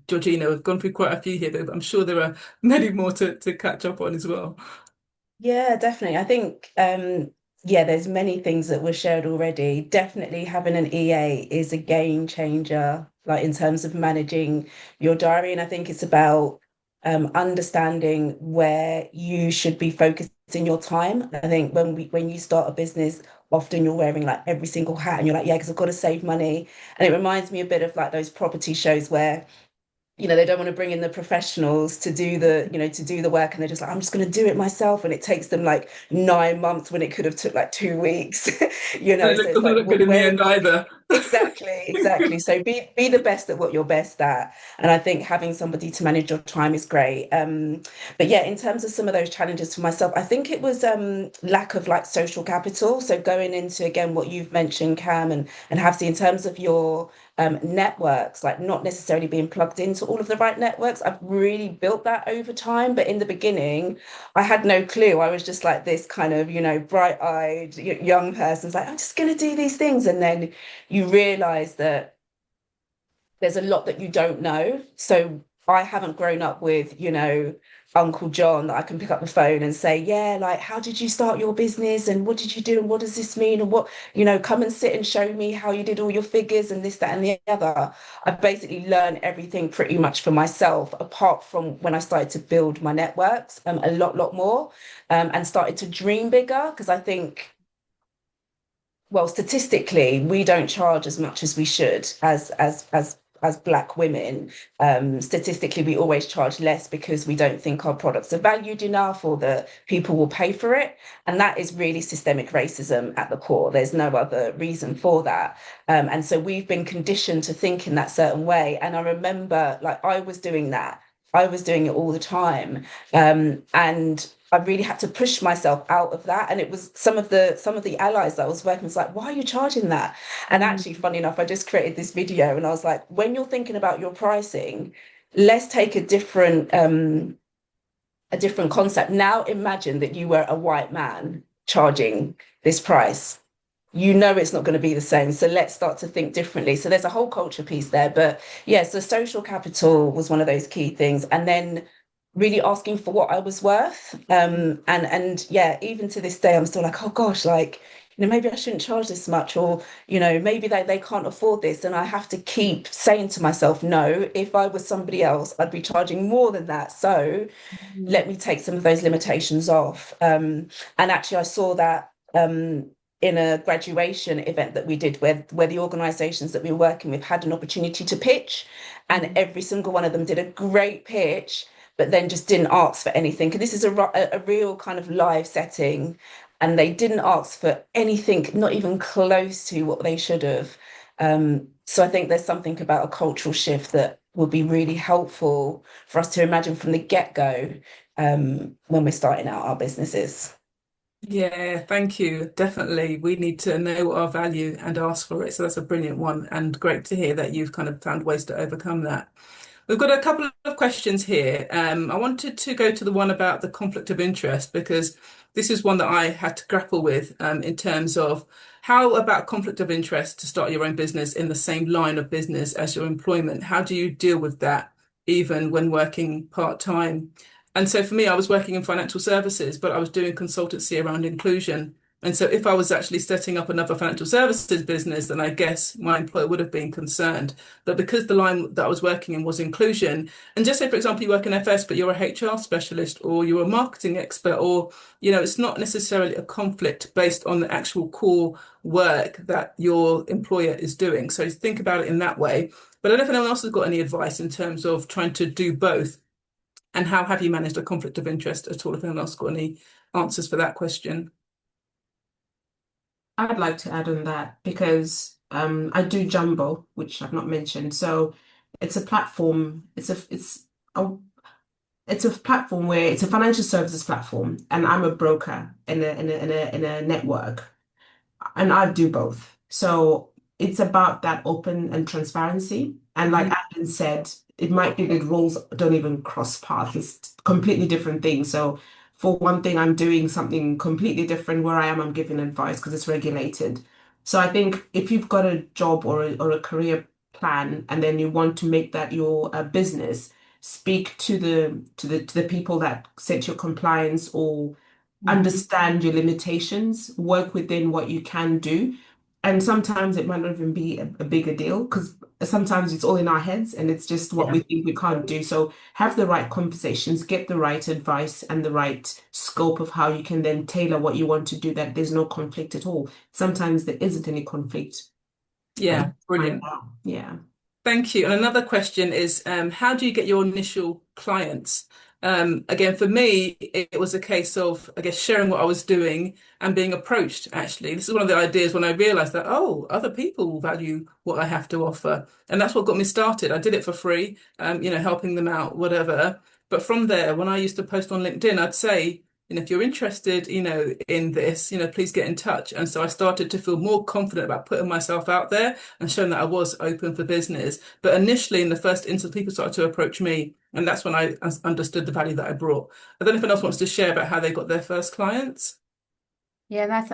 Speaker 1: Georgina, we've gone through quite a few here, but I'm sure there are many more to catch up on as well.
Speaker 2: Yeah, definitely. I think yeah, there's many things that were shared already. Definitely having an EA is a game changer like in terms of managing your diary. And I think it's about understanding where you should be focusing your time. I think when you start a business, often you're wearing like every single hat and you're like, yeah, because I've got to save money. And it reminds me a bit of like those property shows where they don't want to bring in the professionals to do the work, and they're just like, I'm just going to do it myself, and it takes them like 9 months when it could have took like 2 weeks.
Speaker 1: And it
Speaker 2: So
Speaker 1: looked
Speaker 2: it's
Speaker 1: not
Speaker 2: like
Speaker 1: look good in the
Speaker 2: where
Speaker 1: end either.
Speaker 2: exactly. So be the best at what you're best at, and I think having somebody to manage your time is great. But yeah, in terms of some of those challenges for myself, I think it was lack of like social capital. So going into again what you've mentioned, Cam, and Havsi, in terms of your networks, like not necessarily being plugged into all of the right networks. I've really built that over time, but in the beginning, I had no clue. I was just like this kind of, bright-eyed young person. It's like, I'm just going to do these things. And then you realize that there's a lot that you don't know. So I haven't grown up with, Uncle John that I can pick up the phone and say, yeah, like, how did you start your business? And what did you do? And what does this mean? And what, come and sit and show me how you did all your figures and this, that, and the other. I've basically learned everything pretty much for myself, apart from when I started to build my networks a lot more, and started to dream bigger. Because I think, well, statistically, we don't charge as much as we should as Black women. Statistically, we always charge less because we don't think our products are valued enough or that people will pay for it. And that is really systemic racism at the core. There's no other reason for that. And so we've been conditioned to think in that certain way. And I remember like I was doing that. I was doing it all the time. And I really had to push myself out of that. And it was some of the allies that I was working with was like, why are you charging that? And actually, funny enough, I just created this video and I was like, when you're thinking about your pricing, let's take a different concept. Now imagine that you were a white man charging this price. It's not going to be the same. So let's start to think differently. So there's a whole culture piece there. But yeah, so social capital was one of those key things. And then really asking for what I was worth. And yeah, even to this day, I'm still like, oh gosh, like, maybe I shouldn't charge this much, or, maybe they can't afford this. And I have to keep saying to myself, no, if I was somebody else, I'd be charging more than that. So let me take some of those limitations off. And actually, I saw that in a graduation event that we did where the organizations that we were working with had an opportunity to pitch, and every single one of them did a great pitch, but then just didn't ask for anything. And this is a real kind of live setting, and they didn't ask for anything, not even close to what they should have. So I think there's something about a cultural shift that will be really helpful for us to imagine from the get-go, when we're starting out our businesses.
Speaker 1: Yeah, thank you. Definitely. We need to know our value and ask for it. So that's a brilliant one. And great to hear that you've kind of found ways to overcome that. We've got a couple of questions here. I wanted to go to the one about the conflict of interest because this is one that I had to grapple with in terms of how about conflict of interest to start your own business in the same line of business as your employment? How do you deal with that even when working part-time? And so for me, I was working in financial services, but I was doing consultancy around inclusion. And so if I was actually setting up another financial services business, then I guess my employer would have been concerned. But because the line that I was working in was inclusion, and just say, for example, you work in FS, but you're a HR specialist or you're a marketing expert, or, it's not necessarily a conflict based on the actual core work that your employer is doing. So think about it in that way. But I don't know if anyone else has got any advice in terms of trying to do both. And how have you managed a conflict of interest at all? If anyone else has got any answers for that question.
Speaker 4: I'd like to add on that because I do Jumbo, which I've not mentioned. So it's a platform. It's a platform where it's a financial services platform, and I'm a broker in a network, and I do both. So it's about that open and transparency. And like Alan said, it might be that roles don't even cross paths. It's completely different things. So for one thing, I'm doing something completely different where I am. I'm giving advice because it's regulated. So I think if you've got a job or a career plan, and then you want to make that your business, speak to the people that set your compliance or understand your limitations, work within what you can do. And sometimes it might not even be a bigger deal because sometimes it's all in our heads and it's just what we think we can't do. So have the right conversations, get the right advice and the right scope of how you can then tailor what you want to do, that there's no conflict at all. Sometimes there isn't any conflict.
Speaker 1: Yeah, brilliant.
Speaker 4: Yeah.
Speaker 1: Thank you. And another question is, how do you get your initial clients? Again, for me, it was a case of, I guess, sharing what I was doing and being approached, actually. This is one of the ideas when I realized that, oh, other people will value what I have to offer. And that's what got me started. I did it for free, helping them out, whatever. But from there, when I used to post on LinkedIn, I'd say, if you're interested, in this, please get in touch. And so I started to feel more confident about putting myself out there and showing that I was open for business. But initially, in the first instance, people started to approach me, and that's when I understood the value that I brought. I don't know if anyone else wants to share about how they got their first clients.
Speaker 3: Yeah,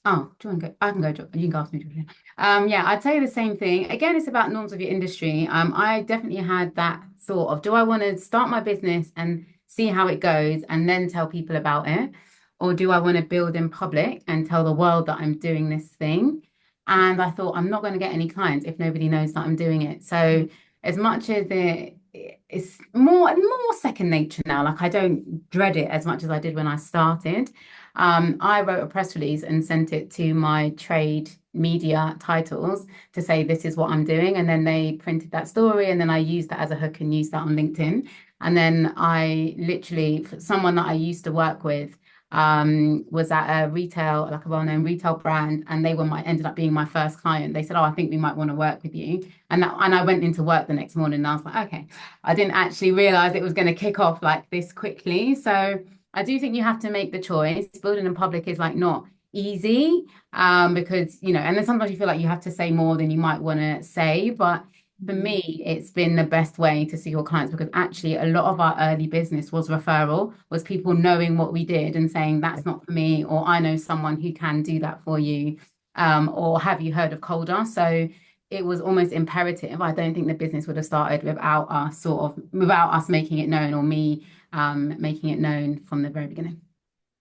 Speaker 3: oh, do you want to go? I can go, you can go after me, Georgia. Yeah, I'd say the same thing. Again, it's about norms of your industry. I definitely had that thought of, do I want to start my business and see how it goes and then tell people about it? Or do I want to build in public and tell the world that I'm doing this thing? And I thought, I'm not going to get any clients if nobody knows that I'm doing it. So as much as it's more second nature now, like I don't dread it as much as I did when I started. I wrote a press release and sent it to my trade media titles to say this is what I'm doing, and then they printed that story, and then I used that as a hook and used that on LinkedIn. And then I literally, someone that I used to work with was at a retail, like a well-known retail brand, and they ended up being my first client. They said, "Oh, I think we might want to work with you." And I went into work the next morning and I was like, okay, I didn't actually realize it was going to kick off like this quickly. So I do think you have to make the choice. Building in public is like not easy, because, and then sometimes you feel like you have to say more than you might want to say. But for me, it's been the best way to see your clients, because actually a lot of our early business was referral, was people knowing what we did and saying, that's not for me, or I know someone who can do that for you, or have you heard of Colder? So it was almost imperative. I don't think the business would have started without us making it known, or me making it known from the very beginning.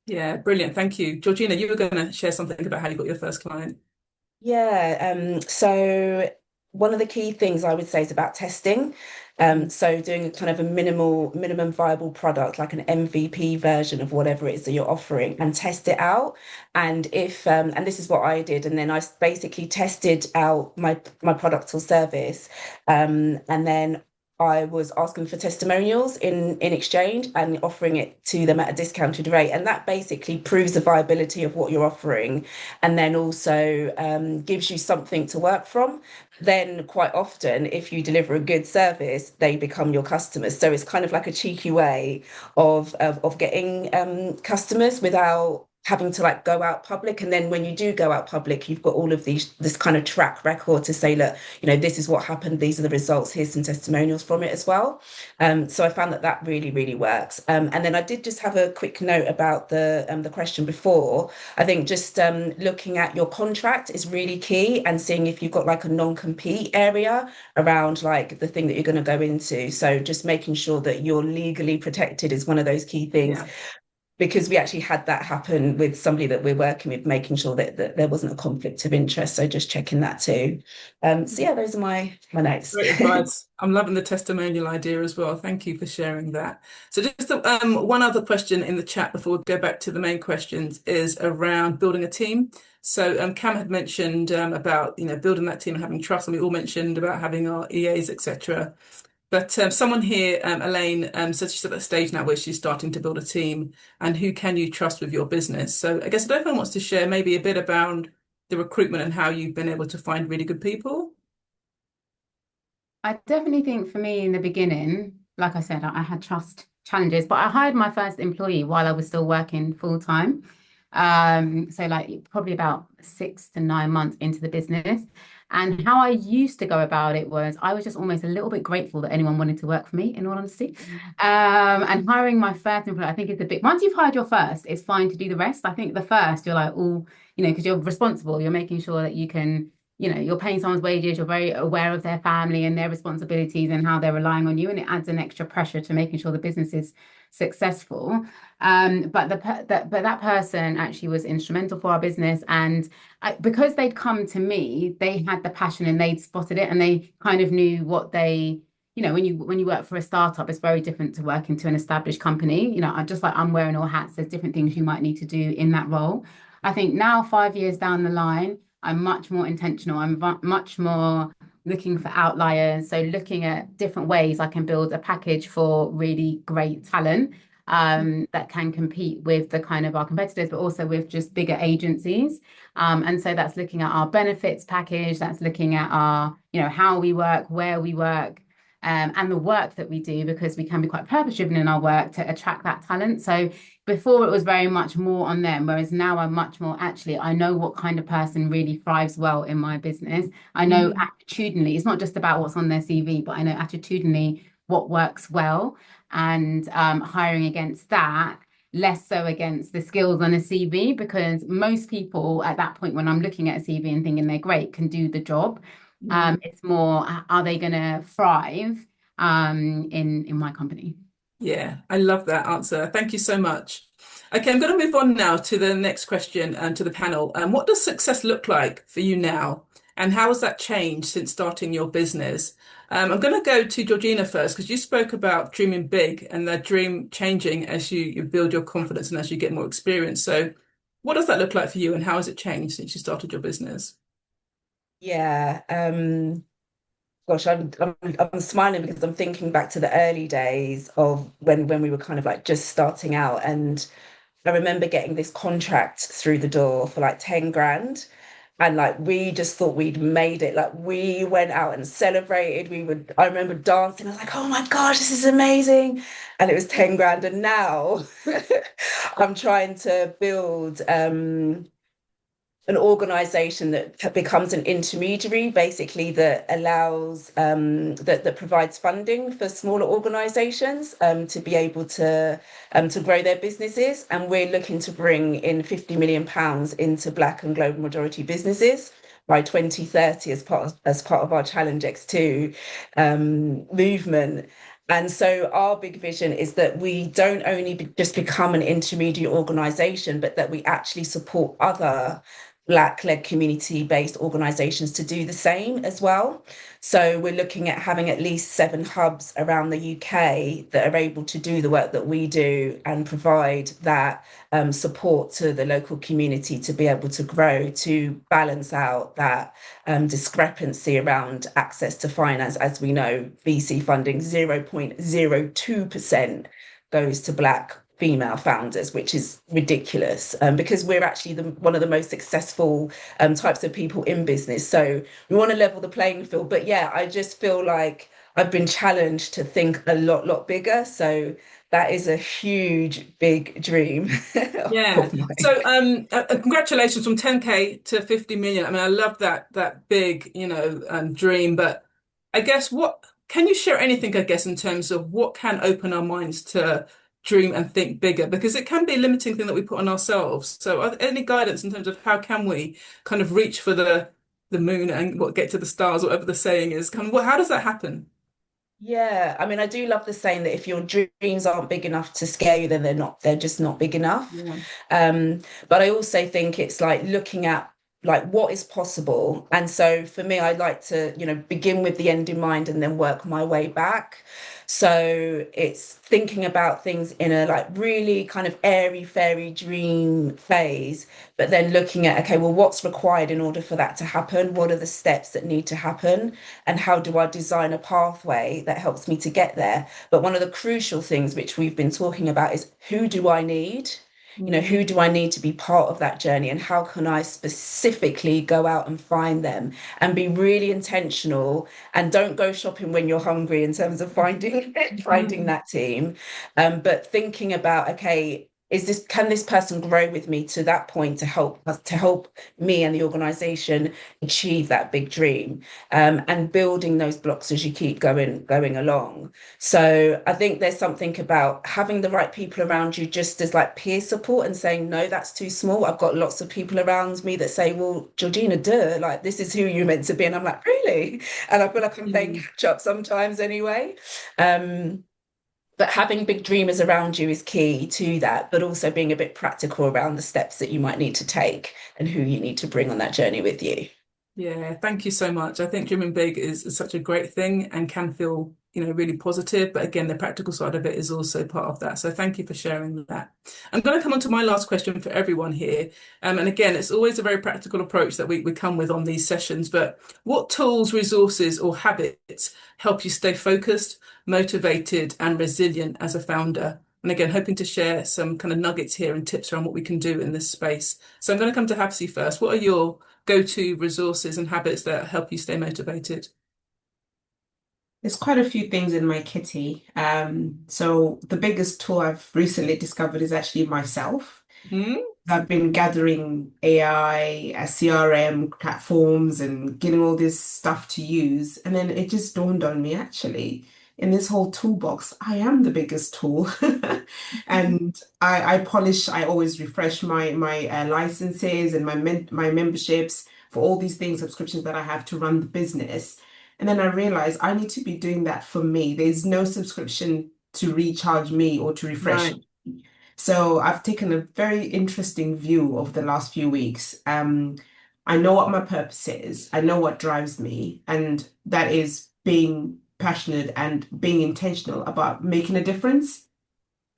Speaker 1: Yeah, brilliant. Thank you. Georgina, you were going to share something about how you got your first client.
Speaker 2: Yeah, so one of the key things I would say is about testing. So doing a kind of a minimum viable product, like an MVP version of whatever it is that you're offering, and test it out. And if and this is what I did, and then I basically tested out my product or service, and then I was asking for testimonials in exchange and offering it to them at a discounted rate. And that basically proves the viability of what you're offering, and then also gives you something to work from. Then quite often, if you deliver a good service, they become your customers. So it's kind of like a cheeky way of getting customers without having to like go out public. And then when you do go out public, you've got all of this kind of track record to say, look, this is what happened, these are the results, here's some testimonials from it as well. So I found that really, really works. And then I did just have a quick note about the question before. I think just looking at your contract is really key, and seeing if you've got like a non-compete area around like the thing that you're going to go into. So just making sure that you're legally protected is one of those key things.
Speaker 1: Yeah.
Speaker 2: Because we actually had that happen with somebody that we're working with, making sure that there wasn't a conflict of interest. So just checking that too. So yeah, those are my notes.
Speaker 1: Great advice. I'm loving the testimonial idea as well. Thank you for sharing that. So just one other question in the chat before we go back to the main questions is around building a team. So Cam had mentioned about building that team and having trust, and we all mentioned about having our EAs, etc. But someone here, Elaine, says she's at that stage now where she's starting to build a team, and who can you trust with your business? So I guess if anyone wants to share maybe a bit about the recruitment and how you've been able to find really good people.
Speaker 3: I definitely think for me in the beginning, like I said, I had trust challenges, but I hired my first employee while I was still working full time. So like probably about 6 to 9 months into the business. And how I used to go about it was I was just almost a little bit grateful that anyone wanted to work for me, in all honesty. And hiring my first employee, I think it's a bit, once you've hired your first, it's fine to do the rest. I think the first, you're like, oh, because you're responsible, you're making sure that you can, you're paying someone's wages, you're very aware of their family and their responsibilities and how they're relying on you. And it adds an extra pressure to making sure the business is successful. But that person actually was instrumental for our business, and because they'd come to me, they had the passion and they'd spotted it, and they kind of knew what they, when you work for a startup, it's very different to working to an established company. I just like I'm wearing all hats. There's different things you might need to do in that role. I think now, 5 years down the line, I'm much more intentional. I'm much more looking for outliers. So looking at different ways I can build a package for really great talent that can compete with the kind of our competitors, but also with just bigger agencies. And so that's looking at our benefits package. That's looking at our, how we work, where we work, and the work that we do, because we can be quite purpose-driven in our work to attract that talent. So before it was very much more on them, whereas now I'm much more, actually, I know what kind of person really thrives well in my business. I know attitudinally, it's not just about what's on their CV, but I know attitudinally what works well, and hiring against that, less so against the skills on a CV, because most people at that point, when I'm looking at a CV and thinking they're great, can do the job. It's more, are they going to thrive in my company?
Speaker 1: Yeah, I love that answer. Thank you so much. Okay, I'm going to move on now to the next question and to the panel. What does success look like for you now? And how has that changed since starting your business? I'm going to go to Georgina first, because you spoke about dreaming big and that dream changing as you build your confidence and as you get more experience. So what does that look like for you, and how has it changed since you started your business?
Speaker 2: Yeah, gosh, I'm smiling because I'm thinking back to the early days of when we were kind of like just starting out, and I remember getting this contract through the door for like 10 grand. And like we just thought we'd made it. Like we went out and celebrated. I remember dancing. I was like, oh my gosh, this is amazing. And it was 10 grand. And now I'm trying to build an organization that becomes an intermediary, basically, that allows that provides funding for smaller organizations to be able to grow their businesses. And we're looking to bring in £50 million into Black and global majority businesses by 2030 as part of our Challenge X2 movement. And so our big vision is that we don't only just become an intermediate organization, but that we actually support other Black-led community-based organisations to do the same as well. So we're looking at having at least 7 hubs around the UK that are able to do the work that we do and provide that support to the local community to be able to grow, to balance out that discrepancy around access to finance. As we know, VC funding 0.02% goes to Black female founders, which is ridiculous, because we're actually one of the most successful types of people in business. So we want to level the playing field. But yeah, I just feel like I've been challenged to think a lot bigger. So that is a huge, big dream.
Speaker 1: Yeah. So congratulations from 10K to 50 million. I mean, I love that big, dream. But I guess what can you share anything, I guess, in terms of what can open our minds to dream and think bigger? Because it can be a limiting thing that we put on ourselves. So are there any guidance in terms of how can we kind of reach for the moon and get to the stars, whatever the saying is? How does that happen?
Speaker 2: Yeah, I mean, I do love the saying that if your dreams aren't big enough to scare you, then they're just not big enough.
Speaker 1: Yeah.
Speaker 2: But I also think it's like looking at like what is possible. And so for me, I like to, begin with the end in mind and then work my way back. So it's thinking about things in a like really kind of airy fairy dream phase, but then looking at, okay, well, what's required in order for that to happen? What are the steps that need to happen? And how do I design a pathway that helps me to get there? But one of the crucial things which we've been talking about is who do I need? Who do I need to be part of that journey, and how can I specifically go out and find them and be really intentional, and don't go shopping when you're hungry in terms of finding that team, but thinking about, okay, can this person grow with me to that point to help me and the organization achieve that big dream, and building those blocks as you keep going along. So I think there's something about having the right people around you, just as like peer support, and saying, no, that's too small. I've got lots of people around me that say, well, Georgina, like this is who you're meant to be. And I'm like, really? And I feel like I'm playing catch up sometimes anyway. but having big dreamers around you is key to that, but also being a bit practical around the steps that you might need to take and who you need to bring on that journey with you.
Speaker 1: Yeah, thank you so much. I think dreaming big is such a great thing and can feel, really positive. But again, the practical side of it is also part of that. So thank you for sharing that. I'm going to come on to my last question for everyone here. And again, it's always a very practical approach that we come with on these sessions. But what tools, resources, or habits help you stay focused, motivated, and resilient as a founder? And again, hoping to share some kind of nuggets here and tips around what we can do in this space. So I'm going to come to Hapsi first. What are your go-to resources and habits that help you stay motivated?
Speaker 4: There's quite a few things in my kitty. So the biggest tool I've recently discovered is actually myself.
Speaker 1: Hmm?
Speaker 4: I've been gathering AI, CRM platforms and getting all this stuff to use. And then it just dawned on me actually, in this whole toolbox, I am the biggest tool. And I always refresh my licenses and my memberships for all these things, subscriptions that I have to run the business. And then I realized I need to be doing that for me. There's no subscription to recharge me or to refresh.
Speaker 1: Right.
Speaker 4: So I've taken a very interesting view of the last few weeks. I know what my purpose is. I know what drives me, and that is being passionate and being intentional about making a difference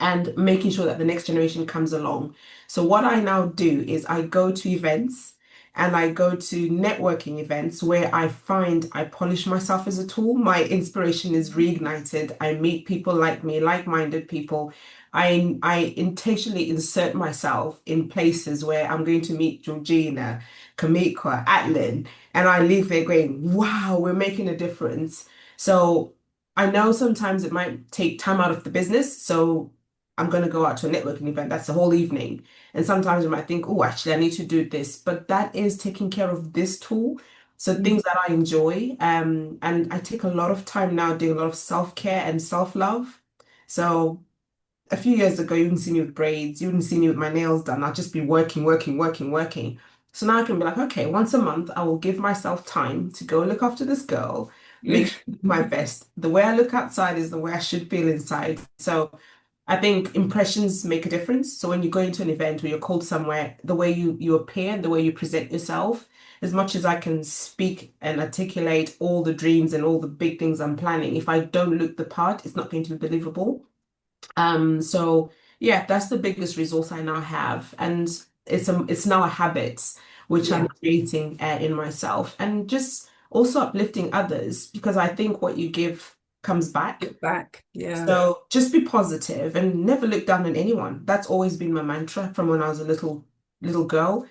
Speaker 4: and making sure that the next generation comes along. So what I now do is I go to events and I go to networking events where I find I polish myself as a tool. My inspiration is reignited. I meet people like me, like-minded people. I intentionally insert myself in places where I'm going to meet Georgina, Kamika, Atlin, and I leave there going, wow, we're making a difference. So I know sometimes it might take time out of the business. So I'm going to go out to a networking event. That's the whole evening. And sometimes you might think, oh, actually, I need to do this. But that is taking care of this tool. So things that I enjoy. And I take a lot of time now doing a lot of self-care and self-love. So a few years ago, you wouldn't see me with braids, you wouldn't see me with my nails done. I'd just be working, working, working, working. So now I can be like, okay, once a month, I will give myself time to go look after this girl, make sure I do my best. The way I look outside is the way I should feel inside. So I think impressions make a difference. So when you go into an event or you're called somewhere, the way you appear and the way you present yourself, as much as I can speak and articulate all the dreams and all the big things I'm planning, if I don't look the part, it's not going to be believable. So yeah, that's the biggest resource I now have, and it's now a habit which
Speaker 1: Yeah.
Speaker 4: I'm creating in myself, and just also uplifting others because I think what you give comes back.
Speaker 1: Get back. Yeah.
Speaker 4: So just be positive and never look down on anyone. That's always been my mantra from when I was a little girl.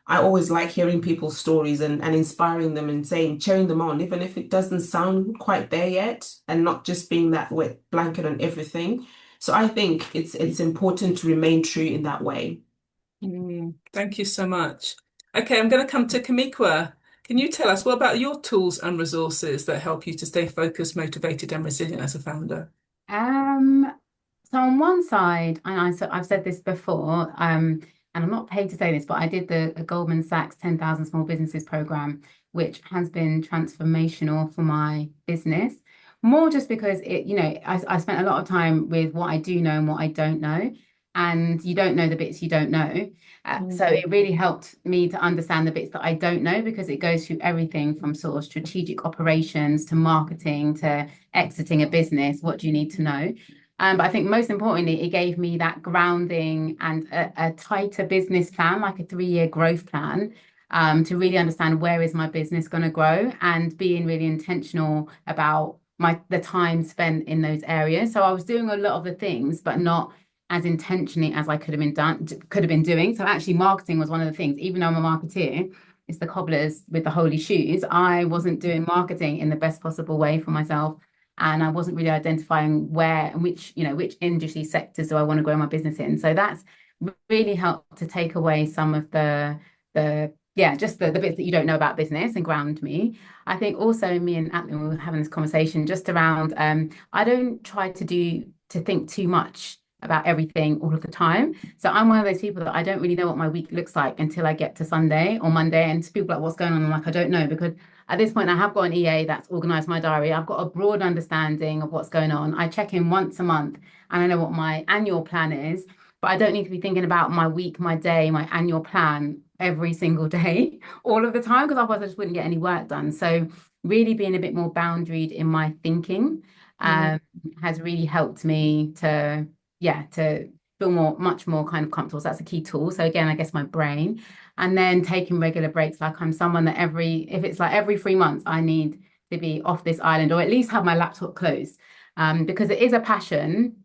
Speaker 4: I always like hearing people's stories and inspiring them and saying, cheering them on, even if it doesn't sound quite there yet, and not just being that wet blanket on everything. So I think it's important to remain true in that way.
Speaker 1: Thank you so much. Okay, I'm going to come to Kamikwa. Can you tell us what about your tools and resources that help you to stay focused, motivated, and resilient as a founder?
Speaker 3: Um, so on one side, and I've said this before, and I'm not paid to say this, but I did the Goldman Sachs 10,000 Small Businesses program, which has been transformational for my business. More just because I spent a lot of time with what I do know and what I don't know, and you don't know the bits you don't know. So it really helped me to understand the bits that I don't know because it goes through everything from sort of strategic operations to marketing to exiting a business. What do you need to know? But I think most importantly, it gave me that grounding and a tighter business plan, like a 3-year growth plan, to really understand where is my business going to grow and being really intentional about the time spent in those areas. So I was doing a lot of the things, but not as intentionally as I could have been doing. So actually, marketing was one of the things. Even though I'm a marketeer, it's the cobblers with the holy shoes. I wasn't doing marketing in the best possible way for myself. And I wasn't really identifying where and which industry sectors do I want to grow my business in. So that's really helped to take away some of just the bits that you don't know about business and ground me. I think also me and Atlin were having this conversation just around I don't try to think too much about everything all of the time. So I'm one of those people that I don't really know what my week looks like until I get to Sunday or Monday. And people are like, what's going on? I'm like, I don't know, because at this point I have got an EA that's organized my diary. I've got a broad understanding of what's going on. I check in once a month and I know what my annual plan is, but I don't need to be thinking about my week, my day, my annual plan every single day, all of the time, because otherwise I just wouldn't get any work done. So really being a bit more boundaried in my thinking has really helped me to feel much more kind of comfortable. So that's a key tool. So again, I guess my brain, and then taking regular breaks. Like I'm someone that if it's like every 3 months, I need to be off this island or at least have my laptop closed, because it is a passion,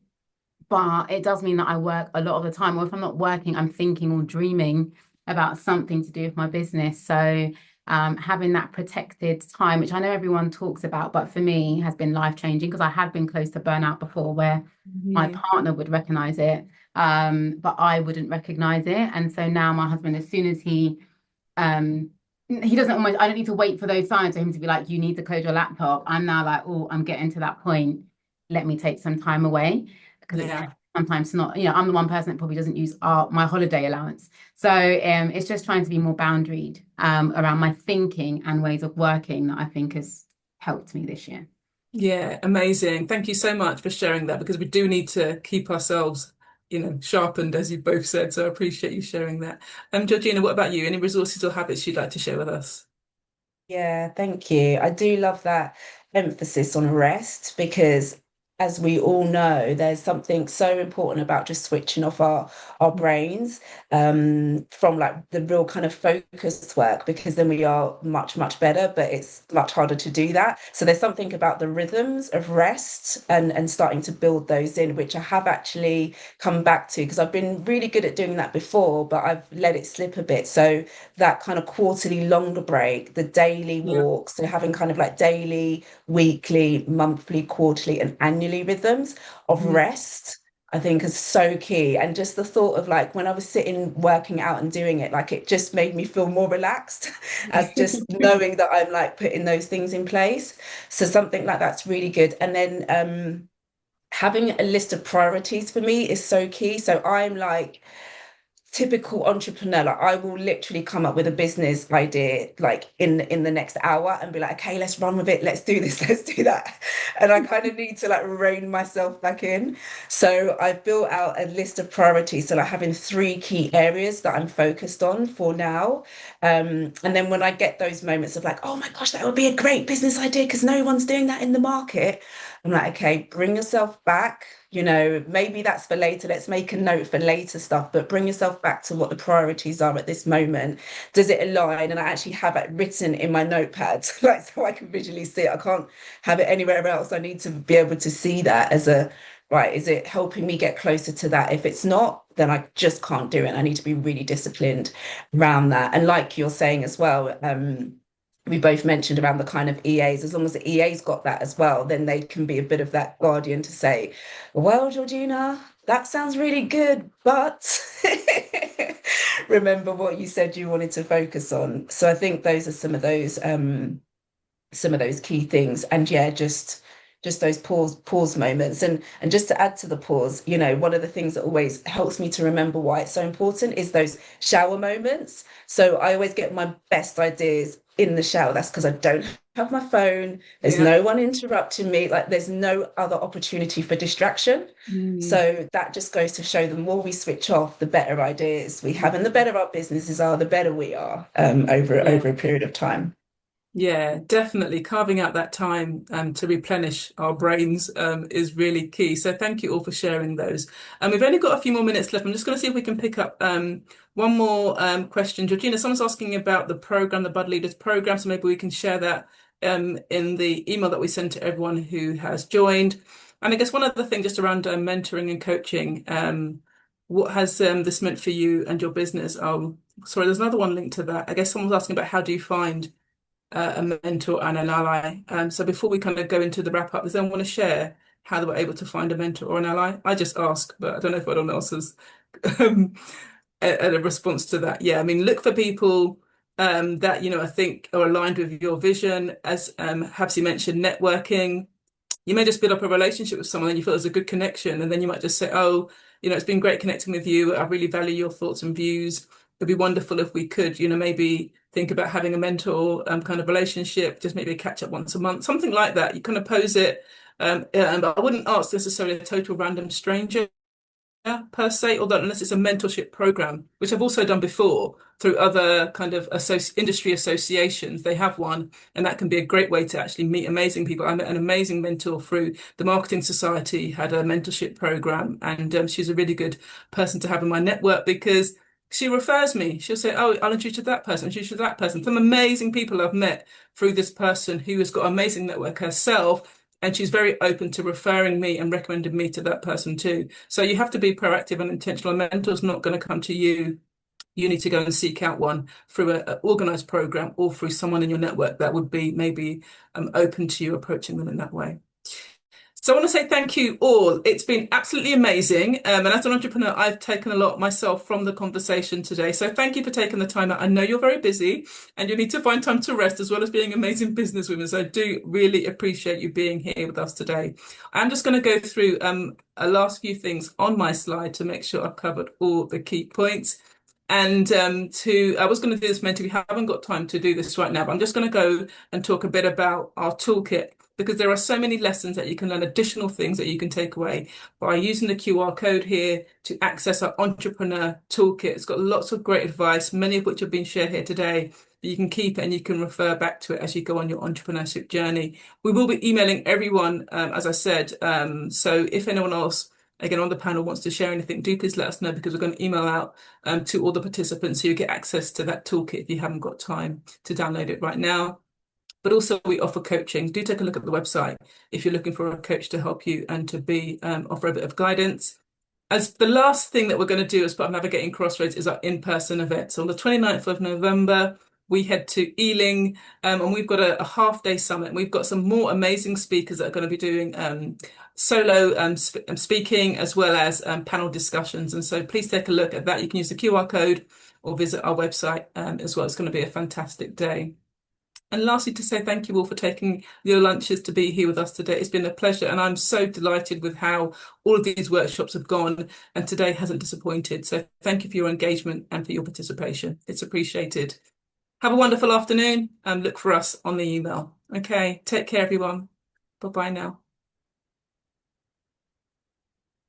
Speaker 3: but it does mean that I work a lot of the time. Or if I'm not working, I'm thinking or dreaming about something to do with my business. So having that protected time, which I know everyone talks about, but for me has been life-changing, because I have been close to burnout before, where my partner would recognize it, but I wouldn't recognize it. And so now my husband, as soon as he doesn't almost, I don't need to wait for those signs for him to be like, you need to close your laptop. I'm now like, oh, I'm getting to that point. Let me take some time away, because it's sometimes not, I'm the one person that probably doesn't use my holiday allowance. So it's just trying to be more boundaried around my thinking and ways of working that I think has helped me this year.
Speaker 1: Yeah, amazing. Thank you so much for sharing that, because we do need to keep ourselves, sharpened, as you both said. So I appreciate you sharing that. Georgina, what about you? Any resources or habits you'd like to share with us?
Speaker 2: Yeah, thank you. I do love that emphasis on rest, because as we all know, there's something so important about just switching off our brains from like the real kind of focused work, because then we are much, much better, but it's much harder to do that. So there's something about the rhythms of rest and starting to build those in, which I have actually come back to, because I've been really good at doing that before, but I've let it slip a bit. So that kind of quarterly longer break, the daily
Speaker 1: Yeah.
Speaker 2: walks, so having kind of like daily, weekly, monthly, quarterly, and annually rhythms of rest, I think is so key. And just the thought of like when I was sitting working out and doing it, like it just made me feel more relaxed as just knowing that I'm like putting those things in place. So something like that's really good. And then having a list of priorities for me is so key. So I'm like typical entrepreneur. Like I will literally come up with a business idea like in the next hour and be like, okay, let's run with it, let's do this, let's do that. And I kind of need to like rein myself back in. So I've built out a list of priorities, so like having 3 key areas that I'm focused on for now. And then when I get those moments of like, oh my gosh, that would be a great business idea because no one's doing that in the market, I'm like, okay, bring yourself back. Maybe that's for later. Let's make a note for later stuff, but bring yourself back to what the priorities are at this moment. Does it align? And I actually have it written in my notepad, like so I can visually see it. I can't have it anywhere else. I need to be able to see that as a, right, is it helping me get closer to that? If it's not, then I just can't do it. I need to be really disciplined around that. And like you're saying as well, we both mentioned around the kind of EAs, as long as the EA's got that as well, then they can be a bit of that guardian to say, well, Georgina, that sounds really good, but remember what you said you wanted to focus on. So I think those are some of those key things. And yeah, just those pause moments. And just to add to the pause, one of the things that always helps me to remember why it's so important is those shower moments. So I always get my best ideas in the shower. That's because I don't have my phone, there's no one interrupting me, like there's no other opportunity for distraction. So that just goes to show the more we switch off, the better ideas we have, and the better our businesses are, the better we are over a period of time.
Speaker 1: Yeah, definitely. Carving out that time to replenish our brains is really key. So thank you all for sharing those. And we've only got a few more minutes left. I'm just going to see if we can pick up one more question. Georgina, someone's asking about the program, the Bud Leaders program. So maybe we can share that in the email that we send to everyone who has joined. And I guess one other thing just around mentoring and coaching. What has this meant for you and your business? Oh, sorry, there's another one linked to that. I guess someone's asking about how do you find a mentor and an ally. So before we kind of go into the wrap up, does anyone want to share how they were able to find a mentor or an ally? I just ask, but I don't know if anyone else has um, a response to that. Yeah, I mean, look for people that, I think are aligned with your vision. As Habsy mentioned, networking, You may just build up a relationship with someone and you feel there's a good connection. And then you might just say, oh, it's been great connecting with you. I really value your thoughts and views. It'd be wonderful if we could, maybe think about having a mentor kind of relationship, just maybe catch up once a month, something like that. You kind of pose it. But I wouldn't ask necessarily a total random stranger per se, although unless it's a mentorship program, which I've also done before through other kind of industry associations. They have one, and that can be a great way to actually meet amazing people. I met an amazing mentor through the Marketing Society, had a mentorship program, and she's a really good person to have in my network because she refers me. She'll say, "Oh, I'll introduce you to that person, introduce you to that person." Some amazing people I've met through this person who has got an amazing network herself. And she's very open to referring me and recommending me to that person too. So you have to be proactive and intentional. A mentor's not going to come to you. You need to go and seek out one through an organized program or through someone in your network that would be maybe open to you approaching them in that way. So I want to say thank you all. It's been absolutely amazing. And as an entrepreneur, I've taken a lot myself from the conversation today. So thank you for taking the time out. I know you're very busy and you need to find time to rest as well as being amazing businesswomen. So I do really appreciate you being here with us today. I'm just going to go through a last few things on my slide to make sure I've covered all the key points. And I was going to do this mentally. We haven't got time to do this right now, but I'm just going to go and talk a bit about our toolkit because there are so many lessons that you can learn, additional things that you can take away by using the QR code here to access our entrepreneur toolkit. It's got lots of great advice, many of which have been shared here today. You can keep it and you can refer back to it as you go on your entrepreneurship journey. We will be emailing everyone, as I said. So if anyone else again on the panel wants to share anything, do please let us know because we're going to email out to all the participants so you get access to that toolkit if you haven't got time to download it right now. But also we offer coaching. Do take a look at the website if you're looking for a coach to help you and to be offer a bit of guidance. As the last thing that we're going to do as part of Navigating Crossroads is our in-person event. So on the 29th of November, we head to Ealing and we've got a half-day summit. We've got some more amazing speakers that are going to be doing solo speaking as well as panel discussions. And so please take a look at that. You can use the QR code or visit our website as well. It's going to be a fantastic day. And lastly, to say thank you all for taking your lunches to be here with us today. It's been a pleasure, and I'm so delighted with how all of these workshops have gone, and today hasn't disappointed. So thank you for your engagement and for your participation. It's appreciated. Have a wonderful afternoon and look for us on the email. Okay, take care, everyone. Bye-bye now.